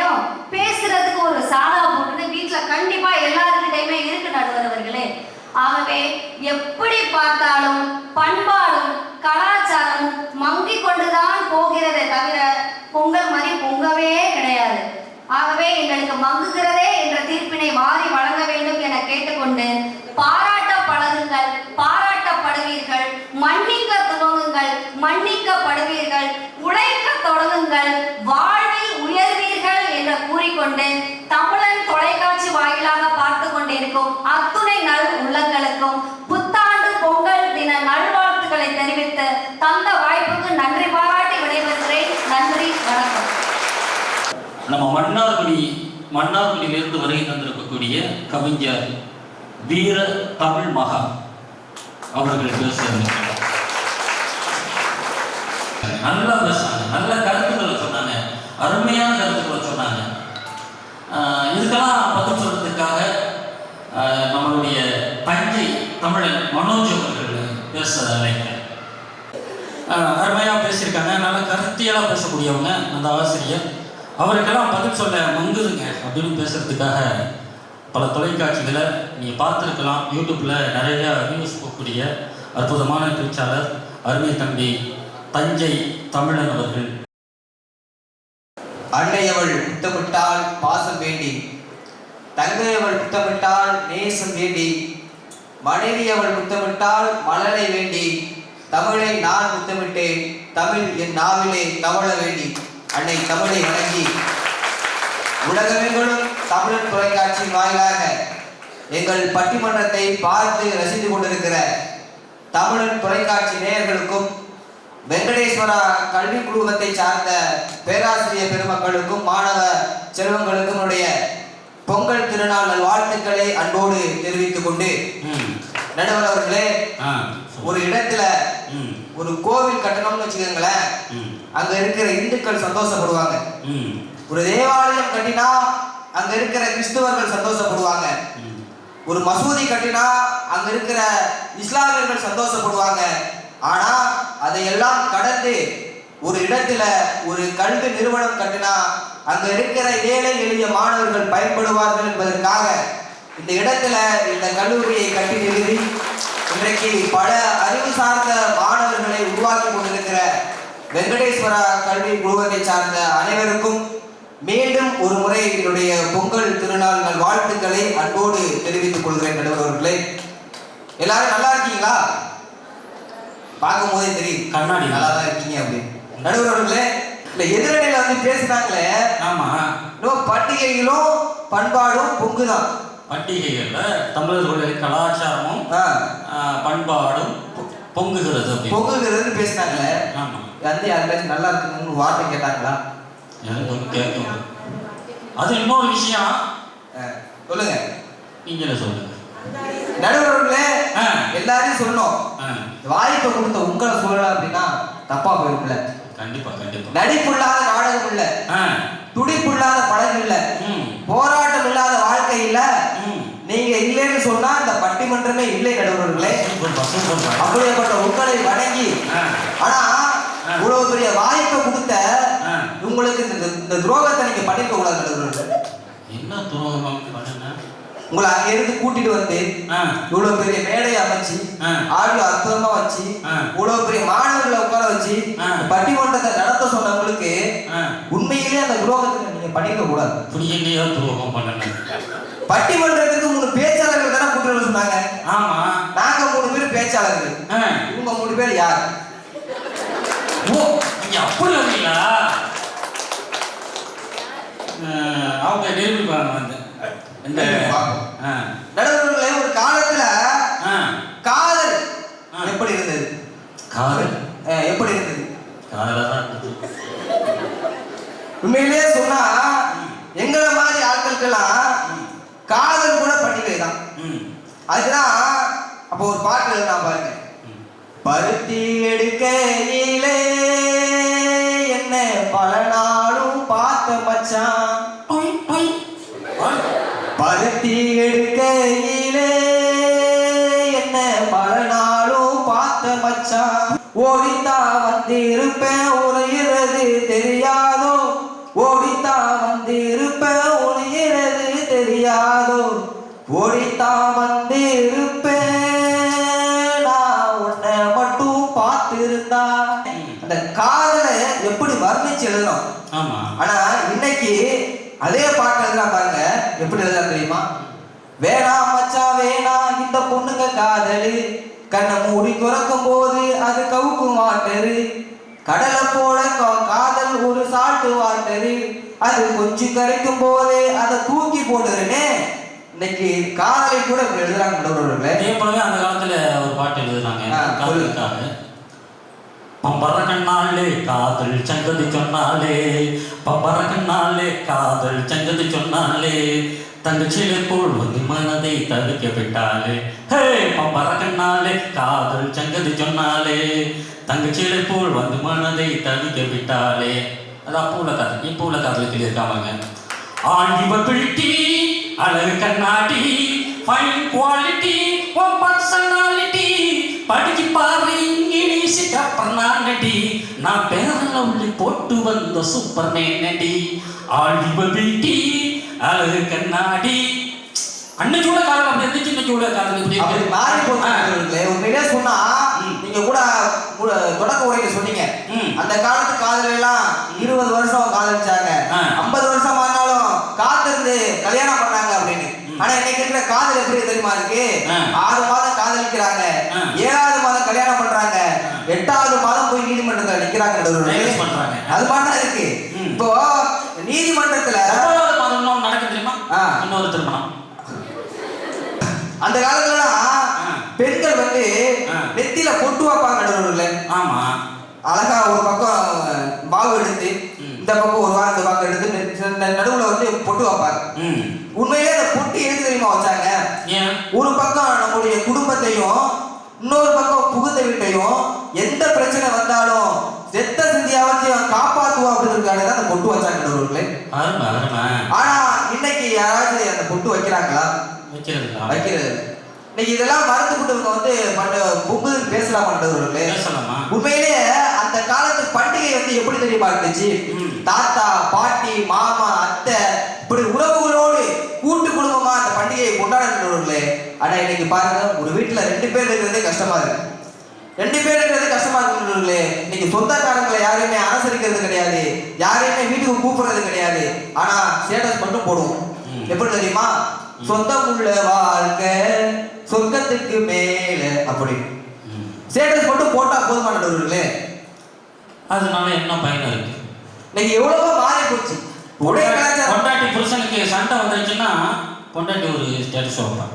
Speaker 5: கொண்டிருக்கும் அத்துணை நல் உள்ளங்களுக்கும் புத்தாண்டு பொங்கல் தின நல்வாழ்த்துக்களை தெரிவித்து தந்த வாய்ப்புக்கு நன்றி பாராட்டி விடைபெறுகிறேன். நன்றி, வணக்கம்.
Speaker 1: நம்ம மன்னார்குடியிலிருந்து வருகை தந்திருக்கக்கூடிய கவிஞர் வீர தமிழ் மகா அவர்கள் பேசுகிறாங்க. நல்லா பேசுனாங்க, நல்ல கருத்துக்களை சொன்னாங்க, அருமையான கருத்துக்களை சொன்னாங்க. இதுக்கெல்லாம் பதில் சொல்றதுக்காக நம்மளுடைய தஞ்சை தமிழன் மனோஜ் அவர்கள் பேச நினைக்கிறேன். அருமையாக பேசியிருக்காங்க, நல்ல கருத்தியெல்லாம் பேசக்கூடியவங்க அந்த ஆசிரியர். அவருக்கெல்லாம் பதில் சொல்ல மங்குதுங்க அப்படின்னு பேசுறதுக்காக பல தொலைக்காட்சிகளை நீங்கள் பார்த்துருக்கலாம். யூடியூப்பில் நிறைய வியூஸ் போகக்கூடிய அற்புதமான பேச்சாளர் அருமை தம்பி தஞ்சை தமிழன் அவர்கள்.
Speaker 6: அன்னையவள் முத்தமிட்டால் பாசம் வேண்டி, தங்கையவள் முத்தமிட்டால் நேசம் வேண்டி, மனைவியவள் முத்தமிட்டால் மலரை வேண்டி, தமிழை நான் முத்தமிட்டேன், தமிழ் என் நாவிலே தவழ வேண்டி. அன்னை தமிழை வணங்கி உலகமெங்கிலும் தமிழ் தொலைக்காட்சியின் வாயிலாக எங்கள் பட்டிமன்றத்தை பார்த்து ரசித்து கொண்டிருக்கிற தமிழ் தொலைக்காட்சி நேயர்களுக்கும் வெங்கடேஸ்வரா கல்வி குழுமத்தை சார்ந்த பேராசிரியர் பெருமக்களுக்கும் மாணவ செல்வங்களுக்கும் உடைய பொங்கல் திருநாள் வாழ்த்துக்களை அன்போடு தெரிவித்துக் கொண்டு, நடுவர் அவர்களே, ஒரு இடத்துல ஒரு கோவில் கட்டணும்னு வச்சுக்கோங்களேன், அங்க இருக்கிற இந்துக்கள் சந்தோஷப்படுவாங்க. ஒரு தேவாலயம் கட்டினா அங்க இருக்கிற கிறிஸ்துவர்கள் சந்தோஷப்படுவாங்க. ஒரு மசூதி கட்டினா அங்க இருக்கிற இஸ்லாமியர்கள் சந்தோஷப்படுவாங்க. ஆனா அதையெல்லாம் கடந்து ஒரு இடத்துல ஒரு கல்வி நிறுவனம் கட்டினா அங்க இருக்கிற ஏழை எளிய மாணவர்கள் பயன்படுவார்கள் என்பதற்காக இந்த இடத்துல இந்த கல்லூரியை கட்டி நிறுவி இன்றைக்கு பல அறிவு சார்ந்த மாணவர்களை உருவாக்கி கொண்டிருக்கிற வெங்கடேஸ்வரா கல்வி குழுமத்தை சார்ந்த அனைவருக்கும் மீண்டும் ஒரு முறை என்னுடைய பொங்கல் திருநாள் நல் வாழ்த்துக்களை அன்போடு தெரிவித்துக் கொள்கிறேன். நடுவர் அவர்களே, எல்லாரும் நல்லா இருக்கீங்களா? பார்க்கும் போதே தெரியும் கண்ணாடி நல்லா தான் இருக்கீங்க அப்படின்னு. நடுவர் அவர்களே, இல்ல எதிரணியில வந்து பேசினாங்களே, ஆமா, பண்டிகைகளும் பண்பாடும் பொங்குதான்.
Speaker 1: பண்டிகைகள்ல தமிழர்களுடைய கலாச்சாரமும் பண்பாடும் பொங்குகிறது
Speaker 6: பொங்குகிறது பேசினாங்களே. ஆமா, வந்து யாருக்காச்சும் நல்லா இருக்குன்னு வார்த்தை கேட்டாங்களா?
Speaker 1: கேட்கும். அது இன்னொரு விஷயம்.
Speaker 6: சொல்லுங்க,
Speaker 1: நீங்களே சொல்லுங்க.
Speaker 6: நடுவர்களே, எல்லாரையும் சொல்லணும். வாய்ப்பை கொடுத்த உங்களை சொல்லல அப்படின்னா தப்பா போயிருக்குல்ல.
Speaker 1: கண்டிப்பா கண்டிப்பா.
Speaker 6: நடிப்புள்ளாத நாடகம் இல்ல, துடிப்புள்ளாத படகு இல்ல, போராட்டம் இல்லாத வாழ்க்கை இல்ல. நீங்க இல்லைன்னு சொன்னா இந்த பட்டிமன்றமே இல்லை. நடுவர்களே, அப்படியேப்பட்ட உங்களை வணங்கி, ஆனா இவ்வளவு பெரிய வாய்ப்பை கொடுத்த உங்களுக்கு இந்த துரோகத்தை நீங்க பண்ணிக்க கூடாது. நடுவர்களே,
Speaker 1: என்ன துரோகம் பண்ண?
Speaker 6: உங்களை அங்க இருந்து கூட்டிட்டு வந்து இவ்வளவு பெரிய மேடை அமைச்சு ஆடியோ அற்புதமா வச்சு இவ்வளவு பெரிய மாணவர்களை உட்கார வச்சு பட்டிமன்றத்தை நடத்த சொன்னவங்களுக்கு உண்மையிலேயே அந்த துரோகத்தை நீங்க பண்ணிக்க கூடாது.
Speaker 1: துரோகம் பண்ண
Speaker 6: பட்டிமன்றத்துக்கு 3 பேச்சாளர்கள் தானே கூட்டிட்டு சொன்னாங்க.
Speaker 1: ஆமா,
Speaker 6: நாங்க 3 பேர் பேச்சாளர்கள். இவங்க 3 பேர் யார்?
Speaker 1: நீங்க அப்படி வரீங்களா? அவங்க நிரூபிப்பாங்க வந்து
Speaker 6: நடுவர்களே, ஒரு காலத்துல காதல் எப்படி இருந்தது?
Speaker 1: காதல்
Speaker 6: எப்படி இருந்தது?
Speaker 1: காதலா
Speaker 6: உண்மையிலேயே சொன்னா எங்களை மாதிரி ஆட்களுக்கெல்லாம் காதல் கூட பண்டிகை தான். அதுதான் அப்போ ஒரு பாட்டு எழுதலாம் பாருங்க. பருத்தி எடுக்கையிலே என்ன பல நாளும் பார்த்த மச்சான், பருத்தி எடுக்கையிலே என்ன பல நாளும் பார்த்த மச்சான், ஓடித்தா வந்திருப்பேன் உரையிறது தெரியாதோ, ஓடித்தா வந்திருப்பேன் உரையிறது தெரியாதோ, ஓடித்தா வந்திருப்பேன் நான் உன்னை மட்டும் பார்த்திருந்தா. அந்த காதலை எப்படி வர்ணிச்சு எழுதணும். ஆனா இன்னைக்கு அதே பாட்டு எழுதலாம் பாருங்க, எப்படி எழுதலாம் தெரியுமா? வேணாம் மச்சான் வேணாம் இந்த பொண்ணுங்க காதலு, கண்ணை மூடி துறக்கும் போது அது கவுக்கும் வாட்டரு, கடலை போல காதல் ஒரு சால்ட்டு வாட்டரு, அது கொஞ்சம் கரைக்கும் போதே அதை தூக்கி போட்டுருனே, இன்னைக்கு காதலை கூட இப்படி எழுதுறாங்க நடுவர்களே.
Speaker 1: அதே போலவே அந்த காலத்துல ஒரு பாட்டு எழுதுறாங்க காதலுக்காக. பம்பர கண்ணாலே காதல் சங்கதி சொன்னாலே, பம்பர கண்ணாலே காதல் சங்கதி சொன்னாலே, தங்கச்சிலை போல் வந்து மனதை தவிக்க விட்டாலே. ஹே பம்பர கண்ணாலே காதல் சங்கதி சொன்னாலே, தங்கச்சிலை போல் வந்து மனதை தவிக்க விட்டாலே. அது அப்போ உள்ள காதல். இப்போ உள்ள காதலுக்கு இருக்காமாங்க. ஆண்டிவ பில்டி அழகு கண்ணாடி, ஃபைன் குவாலிட்டி, உன் பர்சனாலிட்டி, படிச்சு பாரு இங்கிலீஷ் கப்பர்னாடி, நான் பேரல உள்ளி போட்டு வந்த சூப்பர் மேனடி. ஆண்டிவ பில்டி அழகு கண்ணாடி. அன்னைக்கு உள்ள காதல் அப்படி இருந்துச்சு, இன்னைக்கு உள்ள காதல் இப்படி
Speaker 6: அப்படி மாறி போச்சு. உண்மையிலே சொன்னா நீங்க கூட தொடக்க உரையில சொன்னீங்க, அந்த காலத்து காதல் எல்லாம் 20 வருஷம் காதலிச்சாங்க, 50 வருஷம் ஆனாலும் காத்திருந்து கல்யாணம் பண்ணாங்க அப்படின்னு. ஆனா இன்னைக்கு இருக்கிற காதல் எப்படி தெரியுமா இருக்கு? 6 மாதம் காதலிக்கிறாங்க, 7வது மாதம் கல்யாணம் பண்றாங்க, 8வது மாதம் போய் நீதிமன்றத்துல நிக்கிறாங்க. அது மாதிரி இருக்கு. இப்போ நீதிமன்றத்துல
Speaker 1: நடக்க தெரியுமா இன்னொரு திருமணம்.
Speaker 6: அந்த காலத்துல பெண்கள் வந்து நெத்தியில பொட்டு வைப்பாங்க நடுவர்களே.
Speaker 1: ஆமா,
Speaker 6: அழகா ஒரு பக்கம் பாவு எடுத்து இந்த பக்கம் ஒரு வாரம் இந்த பக்கம் எடுத்து நடுவுல வந்து பொட்டு வைப்பாங்க. உண்மையிலே அந்த பொட்டு எதுக்கு தெரியுமா வச்சாங்க? ஒரு பக்கம் நம்முடைய குடும்பத்தையும் இன்னொரு பக்கம் புகுந்த வீட்டையும் எந்த பிரச்சனை வந்தாலும் செத்த சிந்தியாவத்தையும் காப்பாத்துவோம் அப்படின்றதுக்காக தான் அந்த பொட்டு வச்சாங்க நடுவர்களே. ஆனா இன்னைக்கு யாராவது அந்த பொட்டு வைக்கிறாங்களா? வைக்கிறது. இன்னைக்கு இதெல்லாம் மறந்துவிட்டவங்க வந்து பொங்கு பேசலாம் பண்றவர்களே. உண்மையிலேயே அந்த காலத்து பண்டிகை வந்து எப்படி தெரியுமா இருந்துச்சு? தாத்தா பாட்டி மாமா அத்தை இப்படி உறவுகளோடு கூட்டு குடும்பமா அந்த பண்டிகையை கொண்டாடுறவர்களே. ஆனா இன்னைக்கு பாருங்க, ஒரு வீட்டுல 2 பேர் இருக்கிறதே கஷ்டமா இருக்கு. 2 பேர் இருக்கிறதே கஷ்டமா இருக்கிறவர்களே. இன்னைக்கு சொந்தக்காரங்களை யாரையுமே அனுசரிக்கிறது கிடையாது, யாரையுமே வீட்டுக்கு கூப்பிடுறது கிடையாது. ஆனா ஸ்டேட்டஸ் மட்டும் போடுவோம். எப்படி தெரியுமா? சொந்தம் உள்ள வாழ்க்கை சொர்க்கத்துக்கு மேல அப்படி ஸ்டேட்டஸ் மட்டும் போட்டா போதுமானவர்களே.
Speaker 1: அதனால என்ன பயன் இருக்கு?
Speaker 6: இன்னைக்கு எவ்வளவோ மாறி போச்சு.
Speaker 1: பொண்டாட்டி புருஷனுக்கு சண்டை வந்துருச்சுன்னா பொண்டாட்டி ஒரு ஸ்டேட்டஸ் வைப்பான்.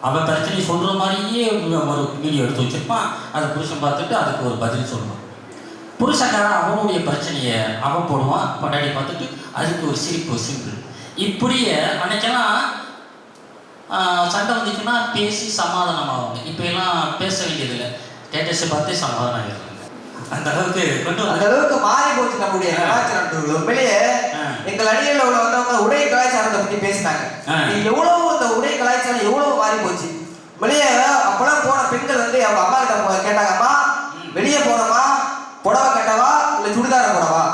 Speaker 1: அவன் பிரச்சனை சொல்ற மாதிரியே ஒரு வீடியோ எடுத்து வச்சிருப்பான். அதை புருஷன் பார்த்துட்டு அதுக்கு ஒரு பதில் சொல்லுவான். புருஷக்காரன் அவனுடைய பிரச்சனையை அவன் போடுவான், பொண்டாட்டி பார்த்துட்டு அதுக்கு ஒரு சிரிப்பு சிம்பிள். இப்படியே அன்னைக்கெல்லாம் சண்டை வந்துச்சுன்னா பேசி சமாதானம் ஆகுங்க. இப்போ எல்லாம் பேச வேண்டியதில்லை, ஸ்டேட்டஸை பார்த்தே சமாதானம் ஆகிடுறாங்க. அந்த அளவுக்கு
Speaker 6: மாறி போச்சு நம்முடைய கலாச்சாரம். உண்மையிலேயே எங்கள் அணியில் வந்தவங்க உடை கலாச்சாரத்தை பற்றி பேசினாங்க. எவ்வளவு இந்த உடை கலாச்சாரம் எவ்வளவு மாறி போச்சு. வெளியே அப்பெல்லாம் போன பெண்கள் வந்து அவங்க அம்மா கிட்ட கேட்டாங்கம்மா, வெளியே போனோமா புடவை கட்டவா இல்லை சுடிதார போடவா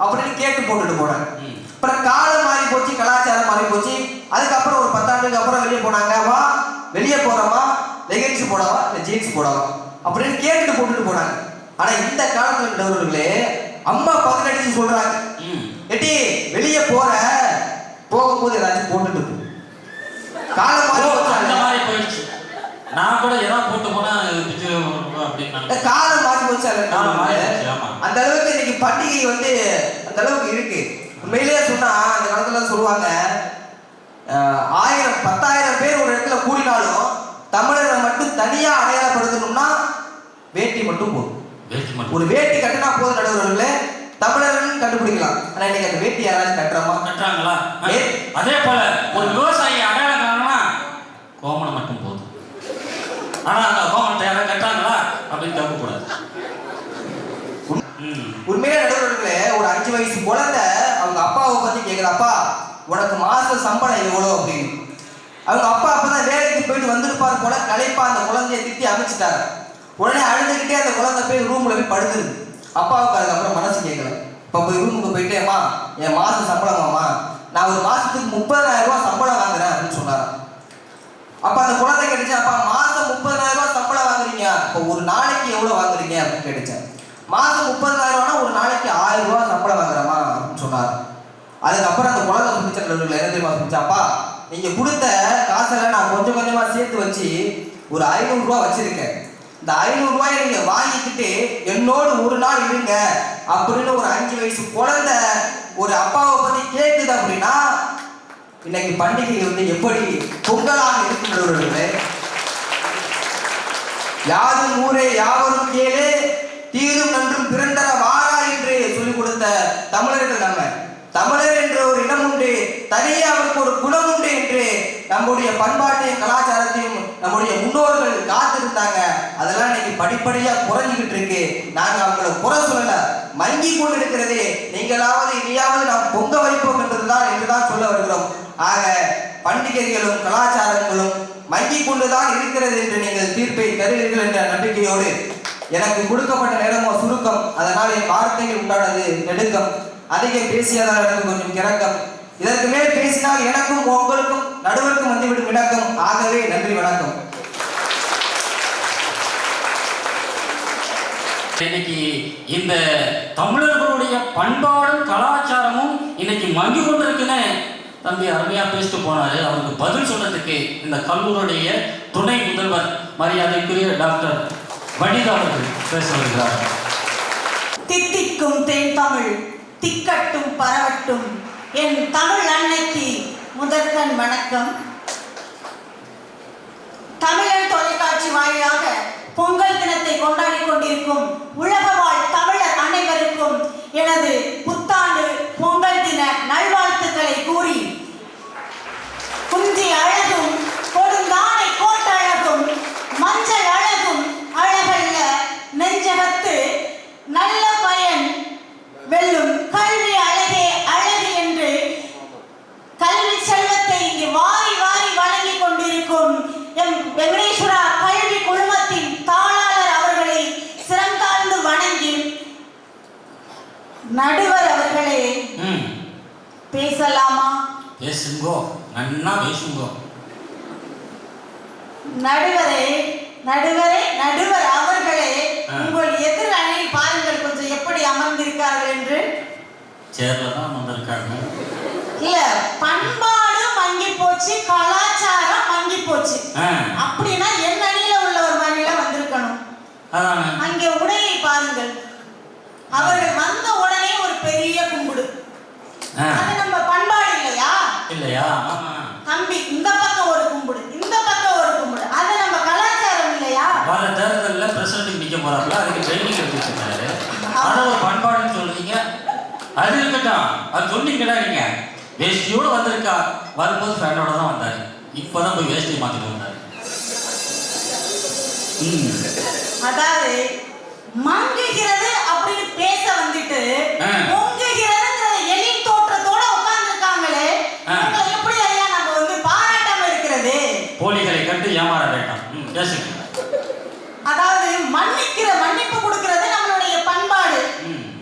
Speaker 6: அப்படின்னு கேட்டு போட்டுட்டு போனாங்க. அப்புறம் காலம் மாறி போச்சு, கலாச்சாரம் மாறி போச்சு. அதுக்கப்புறம் ஒரு 10 ஆண்டுக்கு அப்புறம் வெளியே போனாங்க, வா வெளியே போறோமா லெகின்ஸ் போடவா இல்லை ஜீன்ஸ் போடவா அப்படின்னு கேட்டுட்டு போட்டுட்டு போனாங்க. ஆனா இந்த காலத்துல உள்ளவர்களே அம்மா 18 சொல்றாங்க, எட்டி வெளியே போகும்போது ஏதாச்சும் போட்டுட்டு போ. காலம்
Speaker 1: மாறி போயிடுச்சு. நான் கூட ஏதாவது போட்டு போனா அப்படின்னு
Speaker 6: காலம் மாறி போச்சு. அந்த அளவுக்கு இன்னைக்கு பண்டிகை வந்து அந்த அளவுக்கு இருக்கு. உண்மையிலேயே சொன்னா அந்த காலத்துல சொல்லுவாங்க, 1000 பேர் ஒரு இடத்துல கூடினாலும் தமிழரை மட்டும் தனியா அடையாளப்படுத்தணும்னா வேட்டி மட்டும் போதும். ஒரு வேட்டி கட்டினா போதும் நடுவர்களே, தமிழர்னு கண்டுபிடிக்கலாம். ஆனா இன்னைக்கு அந்த வேட்டி யாராச்சும்
Speaker 1: கட்டுறாங்களா? அதே போல ஒரு விவசாயி அடையாளம் காணனா கோமணம் மட்டும் போதும். ஆனா அந்த கோமணத்தை யாராவது கட்டுறாங்களா அப்படின்னு கேட்க கூடாது.
Speaker 6: உண்மையிலே நடுவர்களே, ஒரு 5 வயசு குழந்தை அவங்க அப்பாவை பத்தி கேட்குற, அப்பா உனக்கு மாச சம்பளம் எவ்வளோ அப்படின்னு. அவங்க அப்பா அப்பதான் வேலைக்கு போயிட்டு வந்துருப்பாரு போல, களைப்பா அந்த குழந்தைய திட்டி அமைச்சிட்டாரு. உடனே அழுதுகிட்டே அந்த குழந்தை போய் ரூம்ல போய் படுத்துருது. அப்பாவுக்கு அதுக்கப்புறம் மனசு கேட்கல. இப்போ போய் ரூமுக்கு போயிட்டேம்மா என் மாச சம்பளமாம்மா, நான் ஒரு மாசத்துக்கு 30,000 ரூபாய் சம்பளம் வாங்குறேன் அப்படின்னு சொன்னாராம். அப்ப அந்த குழந்தை கேட்டுச்சு, அப்பா மாசம் 30,000 ரூபாய் சம்பளம் வாங்குறீங்க, இப்போ ஒரு நாளைக்கு எவ்வளவு வாங்குறீங்க அப்படின்னு கேட்டுச்சேன். மாசம் 30,000 ஒரு நாளைக்கு 1000 ரூபாய் சம்பளம் வாங்குறமா அப்படின்னு சொன்னார். அதுக்கப்புறம் அந்த குழந்தை சொல்லிச்ச என்ன தெரியுமா சொல்லிச்சாப்பா, நீங்க கொடுத்த காசெல்லாம் நான் கொஞ்சம் கொஞ்சமா சேர்த்து வச்சு ஒரு 500 ரூபாய் வச்சிருக்கேன். இந்த 500 ரூபாயை நீங்க வாங்கிக்கிட்டு என்னோடு ஒரு நாள் இருங்க அப்படின்னு ஒரு 5 வயசு குழந்தை ஒரு அப்பாவை பத்தி கேட்குது அப்படின்னா இன்னைக்கு பண்டிகை வந்து எப்படி பொங்கலாக இருக்கின்றவர்களே, யாரும் ஊரே யாவரும் கேளே தீரும் நன்றும் பிறந்தர வாரா என்று சொல்லிக் கொடுத்த தமிழர்கள் நம்ம. தமிழர் என்ற ஒரு இனம் உண்டு, தனியே அவருக்கு ஒரு குணம் உண்டு என்று நம்முடைய பண்பாட்டையும் கலாச்சாரத்தையும் நம்முடைய முன்னோர்கள் காத்திருந்தாங்க. அதெல்லாம் இன்னைக்கு படிப்படியா குறைஞ்சிக்கிட்டு இருக்கு. நாங்க அவங்களை குறை சொல்லல, மங்கி கொண்டு இருக்கிறது. நீங்களாவது இனியாவது நாம் பொங்க வைப்போம் என்றுதான் சொல்ல வருகிறோம். ஆக பண்டிகைகளும் கலாச்சாரங்களும் மங்கி கொண்டுதான் இருக்கிறது என்று நீங்கள் தீர்ப்பை தருவீர்கள் என்ற நம்பிக்கையோடு எனக்கு கொடுக்கப்பட்ட நேரமோ சுருக்கம், அதனால் என் வார்த்தைகள் உண்டானது நெடுக்கம். அதிகம் பேசியதால் எனக்கு கொஞ்சம் கிறக்கம். இதற்கு மேல் பேசினால் எனக்கும் உங்களுக்கும் நடுவருக்கும் வந்துவிடும் இணக்கம். ஆகவே நன்றி, வணக்கம்.
Speaker 1: இன்னைக்கு இந்த தமிழர்களுடைய பண்பாடும் கலாச்சாரமும் இன்னைக்கு மங்கி கொண்டிருக்குன்னு தம்பி அருமையா பேசிட்டு போனாரு. அவருக்கு பதில் சொல்றதுக்கு இந்த கல்லூரியுடைய துணை முதல்வர் மரியாதைக்குரிய டாக்டர் வனிதா அவர்கள் பேச வருகிறார்.
Speaker 4: தித்திக்கும் தேன் தமிழ் திக்கட்டும் பரவட்டும் என் தமிழ் அன்னைக்கு முதற்கண் வணக்கம். தமிழன் தொலைக்காட்சி வாயிலாக பொங்கல் தினத்தை கொண்டாடி கொண்டிருக்கும் உலக வாழ் தமிழர் அனைவருக்கும் எனது புத்தாண்டு பொங்கல் தின நல்வாழ்த்துக்களை கூறி, குஞ்சி அழகும் கொடுந்தானை கோட்டழகும் மஞ்சள் அழகும் அழகல்ல நெஞ்சகத்து நல்ல பயன் வெல்லும் கல்வி அழகே அழகு என்று கல்வி செல்வத்தை இங்கு வாரி வாரி வழங்கி கொண்டிருக்கும் எம் வெங்கடேஸ்வரா கல்வி குழுமத்தின் தாளாளர் அவர்களை சிறந்தாழ்ந்து வணங்கி, நடுவர் அவர்களே பேசலாமா?
Speaker 1: பேசுங்கோ, நன்னா பேசுங்கோ.
Speaker 4: நடுவரே நடுவரே நடுவர் அவர்களே, உங்கள் எதிர் அணியில் பாருங்கள் கொஞ்சம் எப்படி அமர்ந்திருக்கார்கள் என்று.
Speaker 1: சேர்ல தான் அமர்ந்திருக்காங்க.
Speaker 4: இல்ல, பண்பாடு மங்கி போச்சு, கலாச்சாரம் மங்கி போச்சு. அப்படின்னா என் அணியில உள்ளவர் மாதிரில வந்திருக்கணும். அங்கே உடையை பாருங்கள், அவர்கள் வந்த உடனே ஒரு பெரிய கும்பிடு. அது நம்ம பண்பாடு இல்லையா?
Speaker 1: இல்லையா?
Speaker 4: தம்பி இந்த பக்கம் ஒரு கும்பிடு, இந்த பக்கம் ஒரு கும்பிடு, அது நம்ம கலாச்சாரம் இல்லையா?
Speaker 1: வர தேர்தலில் பிரசிடண்ட்டுக்கு நிற்க போறாங்களா, அதுக்கு ட்ரைனிங் எடுத்துருக்காரு. அதை ஒரு பண்பாடுன்னு சொல்றீங்க. அது இருக்கட்டும், அது சொன்னீங்கடா. நீங்க வேஷ்டியோடு வந்திருக்கா, வரும்போது ஃப்ரெண்டோட தான் வந்தாரு. இப்போதான் போய் வேஷ்டியை மாத்திட்டு வந்தாரு.
Speaker 4: அதாவது மங்குகிறது அப்படின்னு பேச வந்துட்டு பொங்குகிறதுங்கிற எளிய தோற்றத்தோட உட்கார்ந்துருக்காங்களே, எப்படி ஐயா நம்ம வந்து பாராட்டாம இருக்கிறது?
Speaker 1: போலிகளை கண்டு ஏமாற வேண்டாம். பேசுங்க.
Speaker 4: அதாவது மன்னிப்பு கொடுக்கிறது நம்மளுடைய பண்பாடு.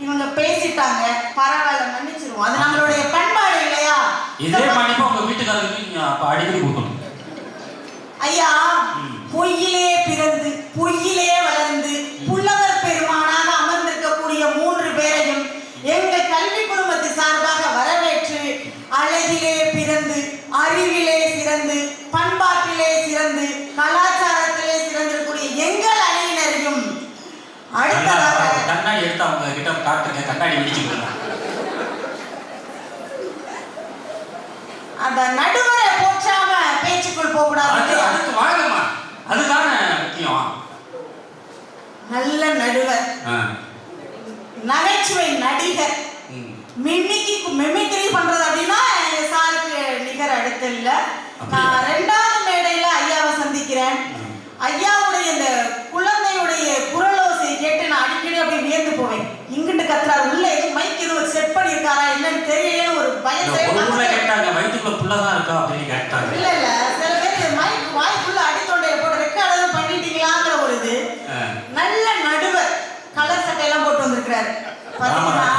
Speaker 4: இவங்க பேசிட்டாங்க, பரவாயில்ல மன்னிச்சிருவோம், அது நம்மளுடைய பண்பாடு இல்லையா?
Speaker 1: இதே மன்னிப்பு உங்க வீட்டுக்காரருக்கு நீங்க அப்ப அடிக்கடி கொடுக்கணும்.
Speaker 4: ஐயா, பொய்யிலே பிறந்து பொய்யிலே வளர்ந்து புலவர் பெருமானாக அமர்ந்திருக்கக்கூடிய 3 பேரையும் எங்கள் கல்வி குழுமத்து சார்பாக வரவேற்று, அழகிலே பிறந்து அறிவிலே சிறந்து பண்பாட்டிலே சிறந்து கலாச்சாரத்திலே சிறந்திருக்கூடிய எங்கள் அணியினரையும் அடுத்ததாக
Speaker 1: கண்ணாடி எடுத்து அவங்க கிட்ட காட்டுங்க. கண்ணாடி வெடிச்சுக்கணும்.
Speaker 4: அந்த நடுவரை போற்றாம பேச்சுக்குள் போகக்கூடாது.
Speaker 1: அதுக்கு வாங்கம்மா, அதுதானே முக்கியம்.
Speaker 4: நல்ல நடுவர், நகைச்சுவை நடிகர், மிமிக்ரி பண்றது அப்படின்னா எங்க சாருக்கு நிகர் அடுத்து இல்ல. நான் 2வது மேடையில ஐயாவை சந்திக்கிறேன். ஐயாவுடைய இந்த குழந்தையுடைய குரலோசை கேட்டு நான் அடிக்கடி அப்படி வியந்து போவேன். இங்கிட்டு கத்துறாரு, உள்ள எதுவும் மைக் எதுவும் செட் பண்ணிருக்காரா என்னன்னு தெரியல, ஒரு பயத்தை
Speaker 1: கேட்டாங்க. வயிற்றுக்குள்ள புள்ளதான் இருக்கா அப்படின்னு கேட்டாங்க.
Speaker 4: இல்ல இல்ல, சில பேர் மைக் வாய்க்குள்ள அடித்தொண்டைய போட்டு ரெக்கார்டு பண்ணிட்டீங்களாங்கிற ஒரு இது. நல்ல நடுவர், கலர் சட்டையெல்லாம் போட்டு வந்திருக்கிறாரு பாத்தீங்கன்னா.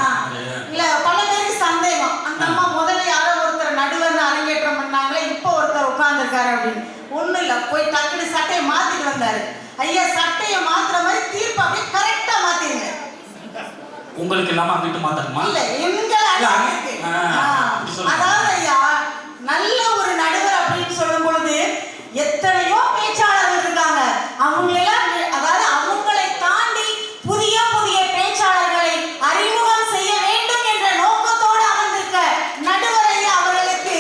Speaker 4: இல்ல, பல பேருக்கு சந்தேகம், அந்த அம்மா முதல்ல யாரோ ஒருத்தர் நடுவர்னு அரங்கேற்றம் பண்ணாங்களே, இப்ப ஒருத்தர் உட்கார்ந்துருக்காரு அப்படின்னு. ஒண்ணு இல்ல, போய் டக்குனு சட்டையை மாத்திட்டு வந்தாரு. ஐயா, சட்டையை மாத்துற மாதிரி தீர்ப்பு அப்படியே கரெக்டா மாத்திருங்க.
Speaker 1: உங்களுக்கு இல்லாம அங்கிட்டு மாத்தணுமா?
Speaker 4: இல்ல, அதாவது ஐயா, நல்ல ஒரு நடுவர் அப்படின்னு சொல்லும் பொழுது எத்தனையோ பேச்சாளர்கள் இருக்காங்க. அவங்களெல்லாம், அதாவது அவங்களை தாண்டி புதிய புதிய பேச்சாளர்களை அறிமுகம் செய்ய வேண்டும் என்ற நோக்கத்தோடு அமர்ந்திருக்க நடுவர் ஐயா அவர்களுக்கு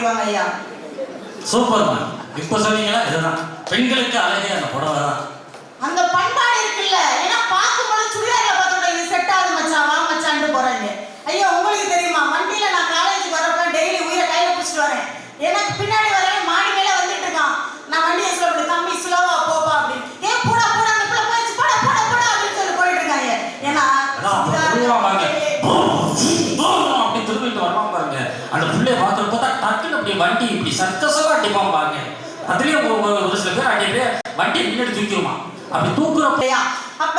Speaker 4: செய்வாங்க ஐயா.
Speaker 1: சூப்பர்மா. இப்ப சொன்னீங்களா இதுதான் பெண்களுக்கு அழகே அந்த புடவை தான்.
Speaker 4: அந்த பண்பாடு இருக்குல்ல. ஏன்னா பார்க்கும்போது சுடிதார்ல பார்த்தோட இது செட் ஆகுது மச்சான் வா மச்சான்ட்டு போறாங்க. ஐயா உங்களுக்கு தெரியுமா வண்டியில நான் காலேஜ் வரப்ப டெய்லி உயிரை கையில பிடிச்சிட்டு வரேன். எனக்கு பின்னாடி வரவன் மாடி மேல வந்துட்டு இருக்கான். நான் வண்டியை சொல்ல தம்பி ஸ்லோவா போப்பா அப்படின்னு. ஏன் போடா போடா அந்த பிள்ளை போயிடுச்சு போடா போடா போடா அப்படின்னு சொல்லி போயிட்டு இருக்காங்க. ஏன்னா
Speaker 1: அப்படி திரும்பிட்டு வருவான் பாருங்க. அந்த பிள்ளைய பார்க்கறப்ப தான் டக்குன்னு அப்படி வண்டி இப்படி சர்க்கஸா அடிப்பான் பாருங்க. அதுலயும் ஒரு சில பேர் அடிப்பே வண்டி முன்னாடி தூக்கிடுமா. அப்படி தூக்குறப்பையா
Speaker 4: அப்ப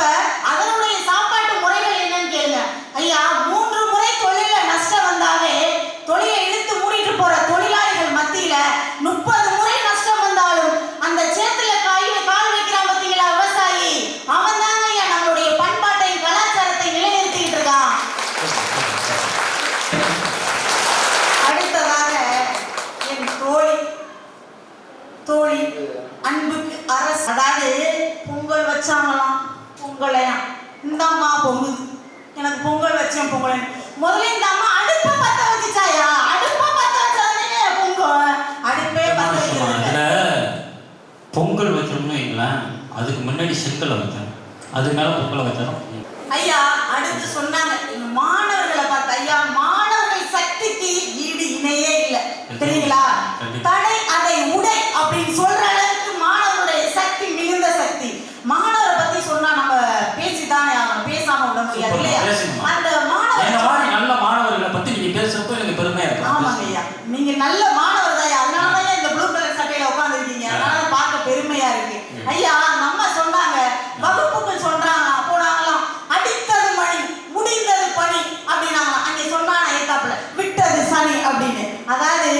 Speaker 4: அதனுடைய சாப்பாட்டு முறைகள் என்னன்னு கேளுங்க ஐயா. 3 முறை தொழில நஷ்டம் வந்தாலே தொழிலை இழுத்து மூடிட்டு போற தொழிலாளிகள் மத்தியில 30 முறை நஷ்டம் வந்தாலும் அந்த சேத்துல கால் வைக்கிறான் பார்த்தீங்களா விவசாயி, அவன் தாங்க ஐயா நம்மளுடைய பண்பாட்டை கலாச்சாரத்தை நிலைநிறுத்திட்டு இருக்கான். அடுத்ததாக என் தோழி அன்புக்கு அரசு. அதாவது பொங்கல் வச்சாங்களாம். பொங்கலையா இந்த அம்மா பொங்குது. எனக்கு பொங்கல் வச்சேன் பொங்கல். முதல்ல இந்த அம்மா அடுப்பை பத்த வச்சுச்சாயா. அடுப்பை பத்த வச்சாதானே பொங்கல். அடுப்பே பத்த வைக்கிறதுல
Speaker 1: பொங்கல் வைக்கணும்னு வைங்களேன். அதுக்கு முன்னாடி செங்கல் வைக்கணும். அது மேல பொங்கல் வைக்கணும்
Speaker 4: ஐயா. அடுத்து சொன்னாங்க எங்க மாணவர்களை பார்த்து ஐயா மாணவர்கள் சக்திக்கு ஈடு இணையே இல்லை தெரியுங்களா. தடை அதை உடை அப்படின்னு சொல்ற அளவுக்கு மாணவருடைய சக்தி மிகுந்த சக்தி. மாணவரை பத்தி சொன்னா நம்ம பேசிதானே ஆகணும். பேசாம விட முடியாது இல்லையா. அந்த மாணவர்
Speaker 1: நல்ல மாணவர்களை பத்தி நீங்க பேசுறப்ப எனக்கு பெருமையா இருக்கு.
Speaker 4: ஆமாங்க ஐயா நீங்க நல்ல மாணவர் தான். அதனாலதான் இந்த ப்ளூ கலர் சட்டையில உட்காந்துருக்கீங்க. அதனால பார்க்க பெருமையா இருக்கு ஐயா. நம்ம சொன்னாங்க வகுப்புகள் சொல்றாங்க போனாங்களாம். அடித்தது மணி முடிந்தது பணி அப்படின்னாங்களாம். அங்கே சொன்னாங்க ஏத்தாப்புல விட்டது சனி அப்படின்னு. அதாவது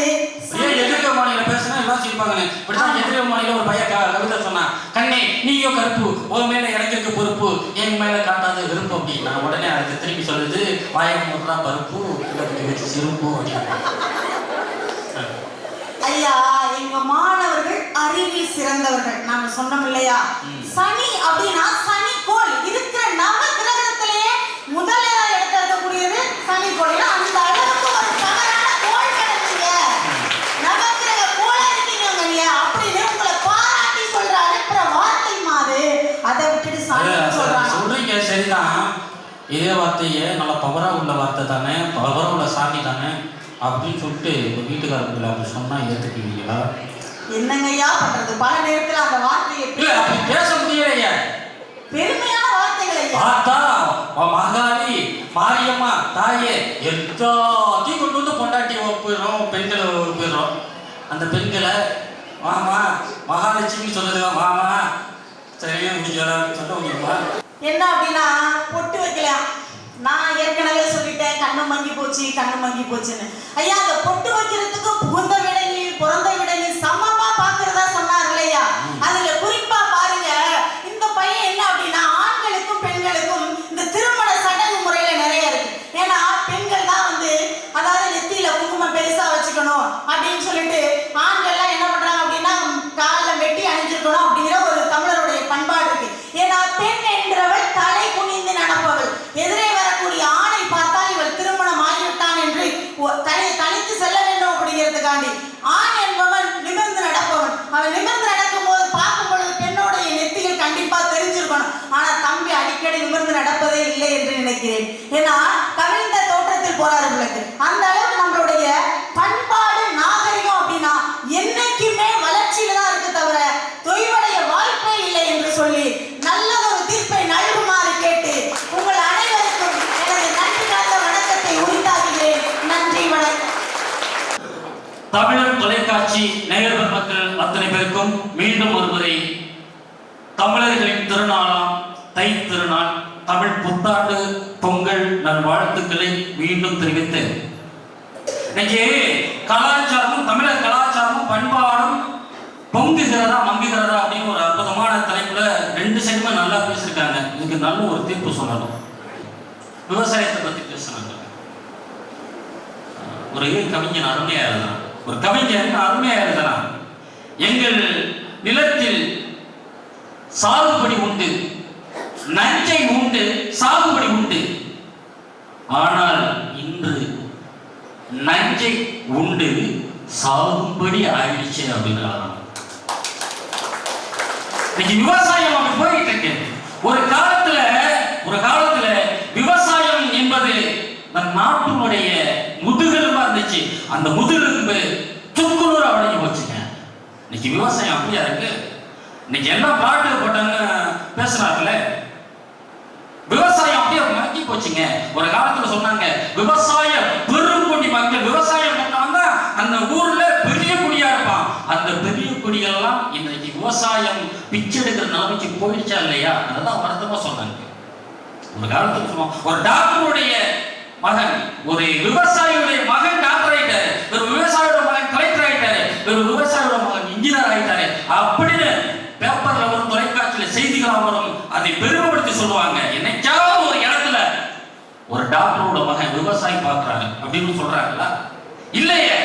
Speaker 1: எதிர்க்க மாநில பேசினா எல்லாம் சிரிப்பாங்க. இப்படிதான் எதிர்க்க மாநில ஒரு பையன் கவிதை சொன்னான். கண்ணே நீயோ கருப்பு உன் மேல எனக்கு பொறுப்பு என் மேல காட்டாத விருப்பம் அப்படின்னா உடனே அதுக்கு திரும்பி சொல்லுது வாயம் முறா பருப்பு வச்சு சிரிப்பு
Speaker 4: ஐயா. எங்க மாணவர்கள் அறிவில் சிறந்தவர்கள். நாம சொன்னோம் இல்லையா. சனி அப்படின்னா சனி கோள் இருக்கிற நவ கிரகத்திலேயே முதல்ல எடுக்கக்கூடியது சனி கோள். அந்த அளவுக்கு ஒரு தவறான கோள் கிடைச்சீங்க. நவக்கிரக கோளா இருக்கீங்க அப்படின்னு உங்களை பாராட்டி சொல்ற அனுப்புற வார்த்தை மாது. அதை விட்டுட்டு சனி சொல்றாங்க.
Speaker 1: சொல்றீங்க சரிதான். இதே வார்த்தையே நல்ல பவரா உள்ள வார்த்தை தானே, பவரா உள்ள சாமி தானே அப்படின்னு சொல்லிட்டு இப்போ வீட்டுக்காரர்கள் அப்படி சொன்னா ஏத்துக்குவீங்களா?
Speaker 4: என்னங்க ஐயா பண்றது. பல நேரத்துல அந்த வார்த்தையை
Speaker 1: அப்படி பேச முடியலையா.
Speaker 4: பெருமையான வார்த்தைகள் ஐயா.
Speaker 1: பார்த்தா மகாளி மாரியம்மா தாயே எல்லாத்தையும் கொண்டு வந்து பொண்டாட்டி போயிடுறோம், பெண்களை போயிடுறோம். அந்த பெண்களை வாமா மகாலட்சுமி சொல்லுது வாமா சரியா முடிஞ்சலாம் சொல்ல முடியுமா?
Speaker 4: என்ன அப்படின்னா பொட்டு வைக்கலாம். நான் ஏற்கனவே சொல்லிட்டேன் கண்ணு மங்கி போச்சுன்னு. ஐயா அந்த பொட்டு வைக்கிறதுக்கு புகுந்த விடனி பிறந்த விடனி சமமா பாக்குறதா சொன்னார் இல்லையா. அதுல குறிப்பா பாருங்க இந்த பையன் என்ன அப்படின்னா ஆண்களுக்கும் பெண்களுக்கும் இந்த திருமண சடங்கு முறையில நிறைய இருக்கு. ஏன்னா பெண்கள் தான் அதாவது நெத்தியில குங்குமம் பெருசா வச்சுக்கணும் அப்படின்னு சொல்லிட்டு ஆண்கள்லாம் என்ன பண்றாங்க அப்படின்னா காலில் வெட்டி அணிஞ்சிருக்கணும் அப்படிங்கிற ஒரு தமிழருடைய பண்பாடு இருக்கு. ஏன்னா பெண் என்றவள் தலை குனிந்து நடப்பவள். எதிரே வரக்கூடிய ஆணை பார்த்தால் இவள் திருமணம் ஆகிவிட்டான் என்று தனித்து செல்ல வேண்டும் அப்படிங்கிறதுக்காண்டி ஆண் என்பவன் நிமிர்ந்து நடப்பவன். அவன் நிமிர்ந்து நடக்கும் போது பார்க்கும் பொழுது பெண்ணோடைய நெத்திகள் கண்டிப்பா தெரிஞ்சிருக்கணும். ஆனா தம்பி அடிக்கடி நிமிர்ந்து நடப்பதே இல்லை என்று நினைக்கிறேன். ஏன்னா கவிழ்ந்த தோற்றத்தில் போறார்களுக்கு அந்த அளவுக்கு நம்மளுடைய பண்பாடு நாகரிகம் அப்படின்னா என்னைக்குமே வளர்ச்சியில தான் இருக்கு தவிர தொய்வடைய வாய்ப்பே இல்லை என்று சொல்லி நல்லதொரு தீர்ப்பை நல்குமாறு கேட்டு உங்கள் அனைவருக்கும் எனது நன்றி கலந்த வணக்கத்தை உரித்தாக்குகிறேன். நன்றி வணக்கம்.
Speaker 1: தமிழர் தொலைக்காட்சி நேயர்கள் மக்கள் அத்தனை பேருக்கும் மீண்டும் ஒருமுறை தமிழர்களின் திருநாளாம் தை திருநாள் தமிழ் புத்தாண்டு பொங்கல் நல்வாழ்த்துக்களை மீண்டும் தெரிவித்தேன். இன்னைக்கு கலாச்சாரமும் தமிழர் கலாச்சாரமும் பண்பாடும் பொங்குகிறதா மங்குகிறதா அப்படின்னு ஒரு அற்புதமான தலைப்புல 2 செகண்ட் நல்லா பேசியிருக்காங்க. இதுக்கு நல்ல ஒரு தீர்ப்பு சொல்லணும். விவசாயத்தை பத்தி பேசுறாங்க. ஒரு கவிஞன் அருமையா எழுதுறான். ஒரு கவிஞன் அருமையா எழுதுறான். எங்கள் நிலத்தில் சாகுபடி உண்டு, நஞ்சை உண்டு, சாகுபடி உண்டு. ஆனால் இன்று நஞ்சை உண்டு, சாகும்படி ஆயிடுச்சு அப்படின்னு இன்னைக்கு விவசாயம் அப்படி போயிட்டு இருக்கு. ஒரு காலத்துல விவசாயம் என்பது நம் நாட்டினுடைய முதுகெலும்பா இருந்துச்சு. அந்த முதுகெலும்பு சுக்குநூறு அடைஞ்சு போச்சுங்க. இன்னைக்கு விவசாயம் அப்படியா இருக்கு. இன்னைக்கு எல்லாம் பிளாட்ல போட்டாங்க பேசுறாங்கல்ல, விவசாயம் அப்படியே மாற்றி போச்சுங்க. ஒரு காலத்துல சொன்னாங்க விவசாயம் பெருங்குடி மக்கள் விவசாயம் பண்ணாங்க அந்த ஊர்ல பெரிய குடியா இருப்பான். அந்த பெரிய குடிகள்லாம் இன்னைக்கு விவசாயம் பிச்சை எடுக்கிற நிலைமைக்கு போயிடுச்சா இல்லையா, அதெல்லாம் வருத்தமா சொன்னாங்க. ஒரு காலத்துல சொல்லுவோம் ஒரு டாக்டருடைய மகன், ஒரு விவசாயியுடைய மகன் டாக்டர் ஆயிட்டாரு, ஒரு விவசாயியோட மகன் கலெக்டர் ஆயிட்டாரு, ஒரு விவசாயியோட மகன் இன்ஜினியர் ஆயிட்டாரு அப்படின்னு பேப்பர்ல வரும், தொலைக்காட்சியில செய்திகள் வரும். அதை பெருமைப்படுத்தி சொல்லுவாங்க. என்னைக்காவது ஒரு இடத்துல ஒரு டாக்டரோட மகன் விவசாயி பார்க்கறாங்க அப்படின்னு சொல்றாங்களா? இல்லையே.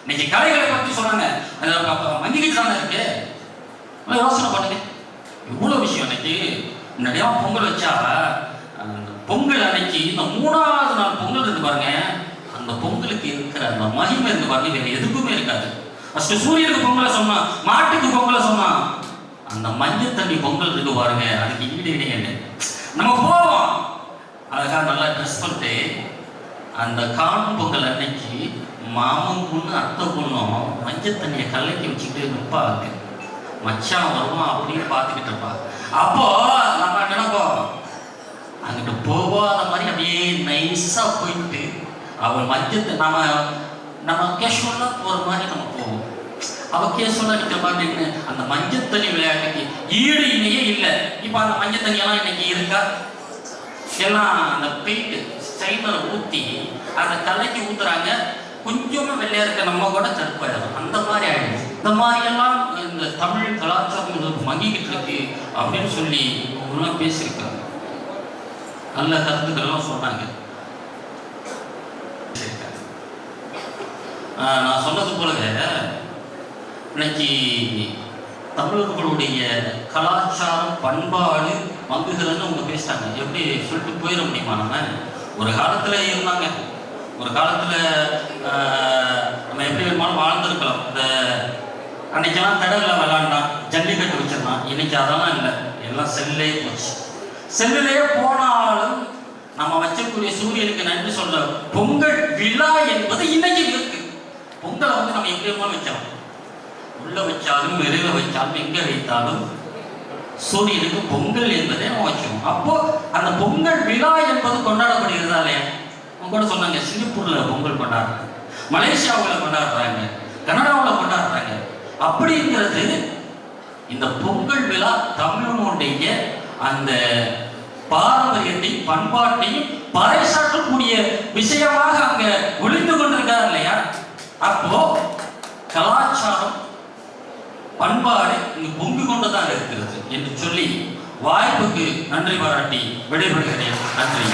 Speaker 1: இன்னைக்கு கலைகளை பத்தி சொன்னாங்க, மங்கிக்கிட்டு தானே இருக்கு. யோசனை பண்ணுங்க, இவ்வளவு விஷயம். இன்னைக்கு முன்னாடியா பொங்கல் வச்சா பொங்கல் அன்னைக்கு இந்த 3வது நாள் பொங்கல் இருக்கு பாருங்க, அந்த பொங்கலுக்கு இருக்கிற அந்த மகிமை இருக்கு பாருங்க, வேற எதுக்குமே இருக்காது. ஃபர்ஸ்ட் சூரியனுக்கு பொங்கலை சொன்னா, மாட்டுக்கு பொங்கலை சொன்னா, அந்த மஞ்சள் தண்ணி பொங்கல் இருக்கு பாருங்க, அதுக்கு ஈடு இடையே. நம்ம போவோம் அழகா நல்லா ட்ரெஸ் பண்ணிட்டு, அந்த காணும் பொங்கல் அன்னைக்கு மாமன் பொண்ணு அத்தை பொண்ணும் மஞ்சள் தண்ணியை கல்லைக்கு வச்சுக்கிட்டு நிற்பாங்க. மச்சான் வருவான் அப்படின்னு பார்த்துக்கிட்டு இருப்பா. அப்போ நம்ம நினைப்போம் அங்கிட்டு போகாத மாதிரி அப்படியே நைஸா போயிட்டு அவள் மஞ்சத்தை நம்ம கேஷுவலா போற மாதிரி நம்ம போவோம். அவ கேஷுவலா நிற்கிற மாதிரி அந்த மஞ்சள் தண்ணி விளையாட்டுக்கு ஈடு இணையே இல்லை. இப்ப அந்த மஞ்சள் தண்ணி எல்லாம் இன்னைக்கு இருக்கா? எல்லாம் அந்த பெயிண்ட் ஸ்டைனர் ஊத்தி அந்த கலைக்கு ஊத்துறாங்க. கொஞ்சமா வெள்ளையா இருக்க நம்ம கூட தடுப்பாயிடும். அந்த மாதிரி ஆயிடுச்சு. இந்த மாதிரி எல்லாம் இந்த தமிழ் கலாச்சாரம் மங்கிக்கிட்டு இருக்கு அப்படின்னு சொல்லி இவங்கெல்லாம் பேசியிருக்காங்க. நல்ல கருத்துக்கள்லாம் சொன்னாங்க. நான் சொன்னது போலவே இன்னைக்கு தமிழர்களுடைய கலாச்சாரம் பண்பாடு மங்குகிறதுன்னு அவங்க பேசிட்டாங்க. எப்படி சொல்லிட்டு போயிட முடியுமா? நம்ம ஒரு காலத்துல இருந்தாங்க, ஒரு காலத்துல நம்ம எப்படி வேணுமாலும் வாழ்ந்துருக்கலாம். இந்த அன்னைக்கெல்லாம் தடவில் விளாண்டான், ஜல்லிக்கட்டு வச்சிருந்தான். இன்னைக்கு அதெல்லாம் இல்லை, எல்லாம் செல்லே போச்சு. செல்லிலே போனாலும் நம்ம வச்சக்கூடிய சூரியனுக்கு நன்றி சொல்ற பொங்கல் விழா என்பது இன்னைக்கு இருக்கு. பொங்கலை நம்ம எப்படி வைக்கிறோம், உள்ள வச்சாலும் வெளியில வச்சாலும் எங்க வைத்தாலும் சூரியனுக்கு பொங்கல் என்பதை நம்ம வச்சிருக்கோம். அப்போ அந்த பொங்கல் விழா என்பது கொண்டாடப்படுகிறதா இல்லையா? அவங்க கூட சொன்னாங்க, சிங்கப்பூர்ல பொங்கல் கொண்டாடுறாங்க, மலேசியாவில் கொண்டாடுறாங்க, கனடாவில் கொண்டாடுறாங்க. அப்படிங்கிறது இந்த பொங்கல் விழா தமிழனுடைய அந்த பாரம்பரியத்தையும் பண்பாட்டையும் பறைசாற்றக்கூடிய விஷயமாக அங்க ஒளிந்து கொண்டிருக்காரு இல்லையா? அப்போ கலாச்சாரம் பண்பாடு இங்கு பொங்கு கொண்டுதான் இருக்கிறது என்று சொல்லி வாய்ப்புக்கு நன்றி பாராட்டி விடைபெறுகிறேன். நன்றி.